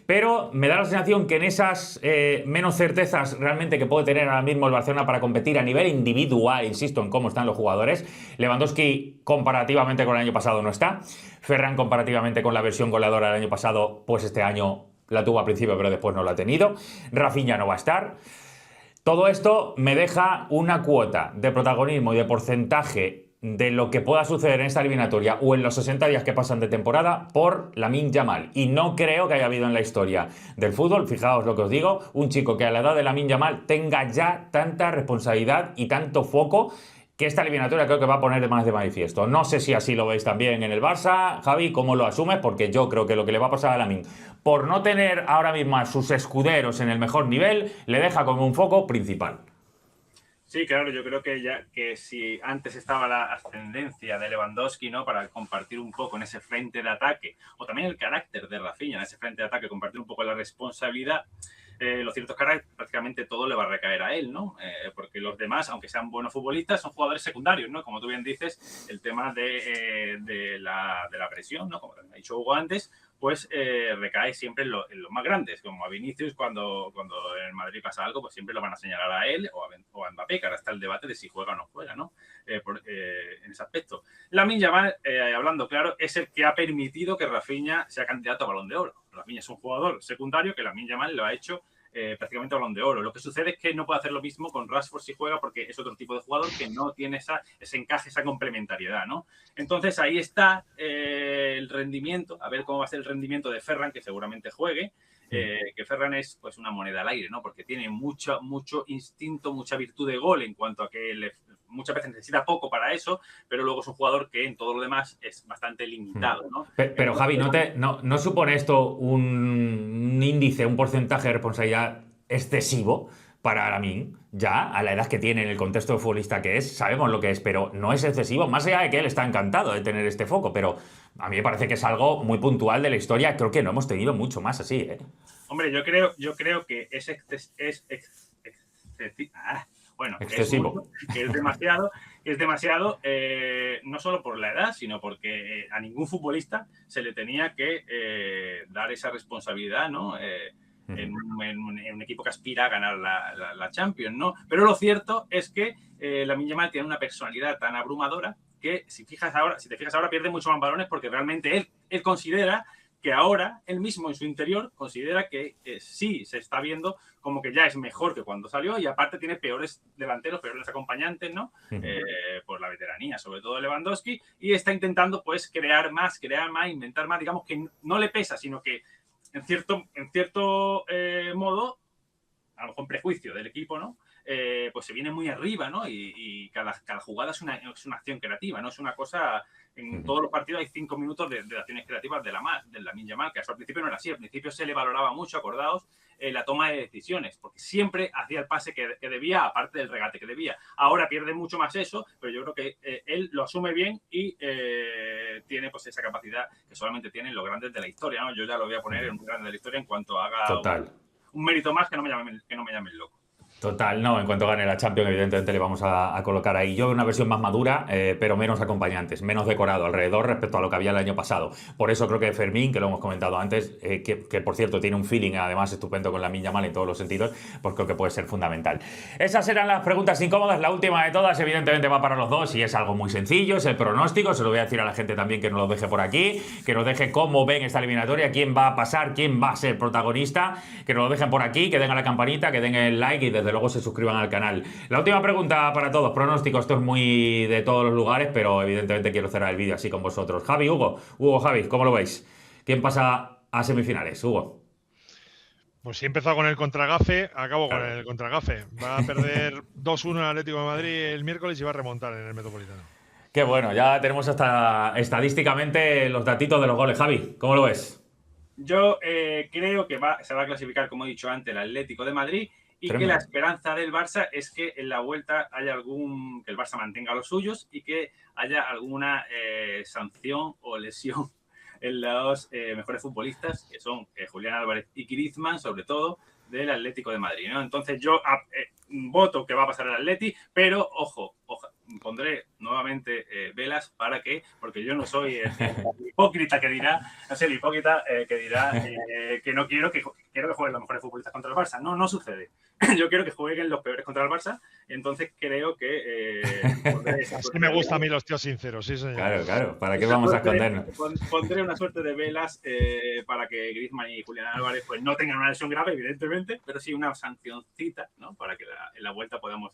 pero me da la sensación que en esas menos certezas realmente que puede tener ahora mismo el Barcelona para competir a nivel individual, insisto en cómo están los jugadores, Lewandowski comparativamente con el año pasado no está, Ferran comparativamente con la versión goleadora del año pasado, pues este año la tuvo al principio pero después no la ha tenido, Rafinha no va a estar. Todo esto me deja una cuota de protagonismo y de porcentaje de lo que pueda suceder en esta eliminatoria o en los 60 días que pasan de temporada por Lamine Yamal. Y no creo que haya habido en la historia del fútbol, fijaos lo que os digo, un chico que a la edad de Lamine Yamal tenga ya tanta responsabilidad y tanto foco que esta eliminatoria creo que va a poner más de manifiesto. No sé si así lo veis también en el Barça. Javi, ¿cómo lo asumes? Porque yo creo que lo que le va a pasar a Lamine, por no tener ahora mismo a sus escuderos en el mejor nivel, le deja como un foco principal. Sí, claro, yo creo que si antes estaba la ascendencia de Lewandowski, ¿no? Para compartir un poco en ese frente de ataque, o también el carácter de Rafinha en ese frente de ataque, compartir un poco la responsabilidad, lo cierto es que ahora prácticamente todo le va a recaer a él, ¿no? Porque los demás, aunque sean buenos futbolistas, son jugadores secundarios, ¿no? Como tú bien dices, el tema de la presión, ¿no? Como ha dicho Hugo antes, pues recae siempre en los más grandes, como a Vinicius cuando en el Madrid pasa algo, pues siempre lo van a señalar a él o a Mbappé, que ahora está el debate de si juega o no juega, ¿no? En ese aspecto. Lamine Yamal, hablando claro, es el que ha permitido que Rafinha sea candidato a Balón de Oro. Rafinha es un jugador secundario que Lamine Yamal lo ha hecho prácticamente Balón de Oro. Lo que sucede es que no puede hacer lo mismo con Rashford si juega porque es otro tipo de jugador que no tiene ese encaje, esa complementariedad, ¿no? Entonces ahí está el rendimiento, a ver cómo va a ser el rendimiento de Ferran, que seguramente juegue, que Ferran es pues una moneda al aire, ¿no? Porque tiene mucho instinto, mucha virtud de gol en cuanto a que muchas veces necesita poco para eso, pero luego es un jugador que en todo lo demás es bastante limitado, ¿no? Pero Javi, ¿no supone esto un índice, un porcentaje de responsabilidad excesivo para Lamine? Ya, a la edad que tiene, en el contexto de futbolista que es, sabemos lo que es, pero no es excesivo, más allá de que él está encantado de tener este foco, pero a mí me parece que es algo muy puntual de la historia, creo que no hemos tenido mucho más así, ¿eh? Hombre, yo creo que es excesivo. Que es demasiado, no solo por la edad, sino porque a ningún futbolista se le tenía que dar esa responsabilidad, ¿no? En un equipo que aspira a ganar la Champions, ¿no? Pero lo cierto es que Lamine Yamal tiene una personalidad tan abrumadora que si te fijas ahora pierde mucho más balones porque realmente él considera que ahora él mismo en su interior considera que sí se está viendo como que ya es mejor que cuando salió y aparte tiene peores delanteros, peores acompañantes, ¿no? Por la veteranía, sobre todo Lewandowski, y está intentando pues crear más, inventar más, digamos que no le pesa, sino que en cierto modo, a lo mejor prejuicio del equipo, ¿no? Pues se viene muy arriba, ¿no? Y cada jugada es una acción creativa, ¿no? Es una cosa... En todos los partidos hay 5 minutos de acciones creativas de Lamine Yamal, que hasta al principio no era así. Al principio se le valoraba mucho, acordaos, la toma de decisiones, porque siempre hacía el pase que debía, aparte del regate que debía. Ahora pierde mucho más eso, pero yo creo que él lo asume bien y tiene pues esa capacidad que solamente tienen los grandes de la historia, ¿no? Yo ya lo voy a poner en un grande de la historia en cuanto haga un mérito más que no me llamen loco. Total, no, en cuanto gane la Champions, evidentemente le vamos a colocar ahí. Yo veo una versión más madura, pero menos acompañantes, menos decorado alrededor respecto a lo que había el año pasado. Por eso creo que Fermín, que lo hemos comentado antes, que por cierto tiene un feeling además estupendo con Lamine Yamal en todos los sentidos, pues creo que puede ser fundamental. Esas eran las preguntas incómodas, la última de todas, evidentemente va para los dos y es algo muy sencillo, es el pronóstico. Se lo voy a decir a la gente también que nos lo deje por aquí, que nos deje cómo ven esta eliminatoria, quién va a pasar, quién va a ser protagonista, que nos lo dejen por aquí, que den a la campanita, que den el like y desde luego se suscriban al canal. La última pregunta para todos, pronóstico, esto es muy de todos los lugares, pero evidentemente quiero cerrar el vídeo así con vosotros. Javi, Javi, ¿cómo lo veis? ¿Quién pasa a semifinales? Hugo. Pues si he empezado con el contragafe, acabo con el contragafe. Va a perder 2-1 el Atlético de Madrid el miércoles y va a remontar en el Metropolitano. Qué bueno, ya tenemos hasta estadísticamente los datitos de los goles. Javi, ¿cómo lo ves? Yo creo que se va a clasificar, como he dicho antes, el Atlético de Madrid. Y que la esperanza del Barça es que en la vuelta haya que el Barça mantenga los suyos y que haya alguna sanción o lesión en los mejores futbolistas, que son Julián Álvarez y Griezmann, sobre todo, del Atlético de Madrid, ¿no? Entonces yo voto que va a pasar el Atleti, pero ojo, pondré nuevamente velas porque yo no soy el hipócrita que dirá, que no quiero que jueguen los mejores futbolistas contra el Barça. No sucede. Yo quiero que jueguen los peores contra el Barça, entonces creo que... Así me gusta a mí los tíos sinceros, sí señor. Claro, ¿para qué vamos a escondernos? Pondré una suerte de velas para que Griezmann y Julián Álvarez pues no tengan una lesión grave, evidentemente, pero sí una sancioncita, ¿no? Para que en la vuelta podamos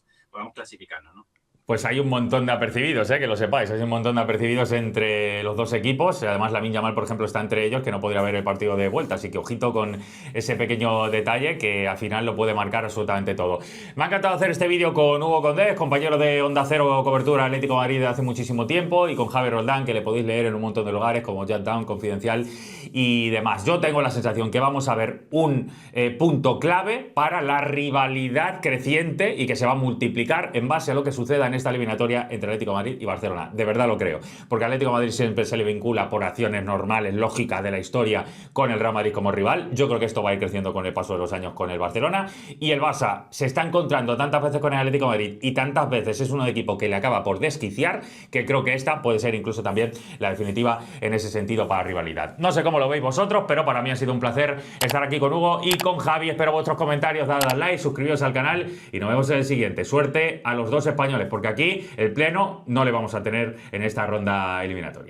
clasificarnos, ¿no? Pues hay un montón de apercibidos, que lo sepáis. Hay un montón de apercibidos entre los dos equipos. Además, Lamine Yamal, por ejemplo, está entre ellos, que no podría ver el partido de vuelta. Así que ojito con ese pequeño detalle que al final lo puede marcar absolutamente todo. Me ha encantado hacer este vídeo con Hugo Condés, compañero de Onda Cero Cobertura Atlético de Madrid de hace muchísimo tiempo, y con Javi Roldán, que le podéis leer en un montón de lugares como Jatdown, Confidencial y demás. Yo tengo la sensación que vamos a ver un punto clave para la rivalidad creciente y que se va a multiplicar en base a lo que suceda en esta eliminatoria entre Atlético de Madrid y Barcelona. De verdad lo creo. Porque Atlético de Madrid siempre se le vincula por acciones normales, lógicas de la historia con el Real Madrid como rival. Yo creo que esto va a ir creciendo con el paso de los años con el Barcelona. Y el Barça se está encontrando tantas veces con el Atlético de Madrid y tantas veces es un equipo que le acaba por desquiciar, que creo que esta puede ser incluso también la definitiva en ese sentido para rivalidad. No sé cómo lo veis vosotros, pero para mí ha sido un placer estar aquí con Hugo y con Javi. Espero vuestros comentarios, dad al like, suscribiros al canal y nos vemos en el siguiente. Suerte a los dos españoles, porque aquí el pleno no le vamos a tener en esta ronda eliminatoria.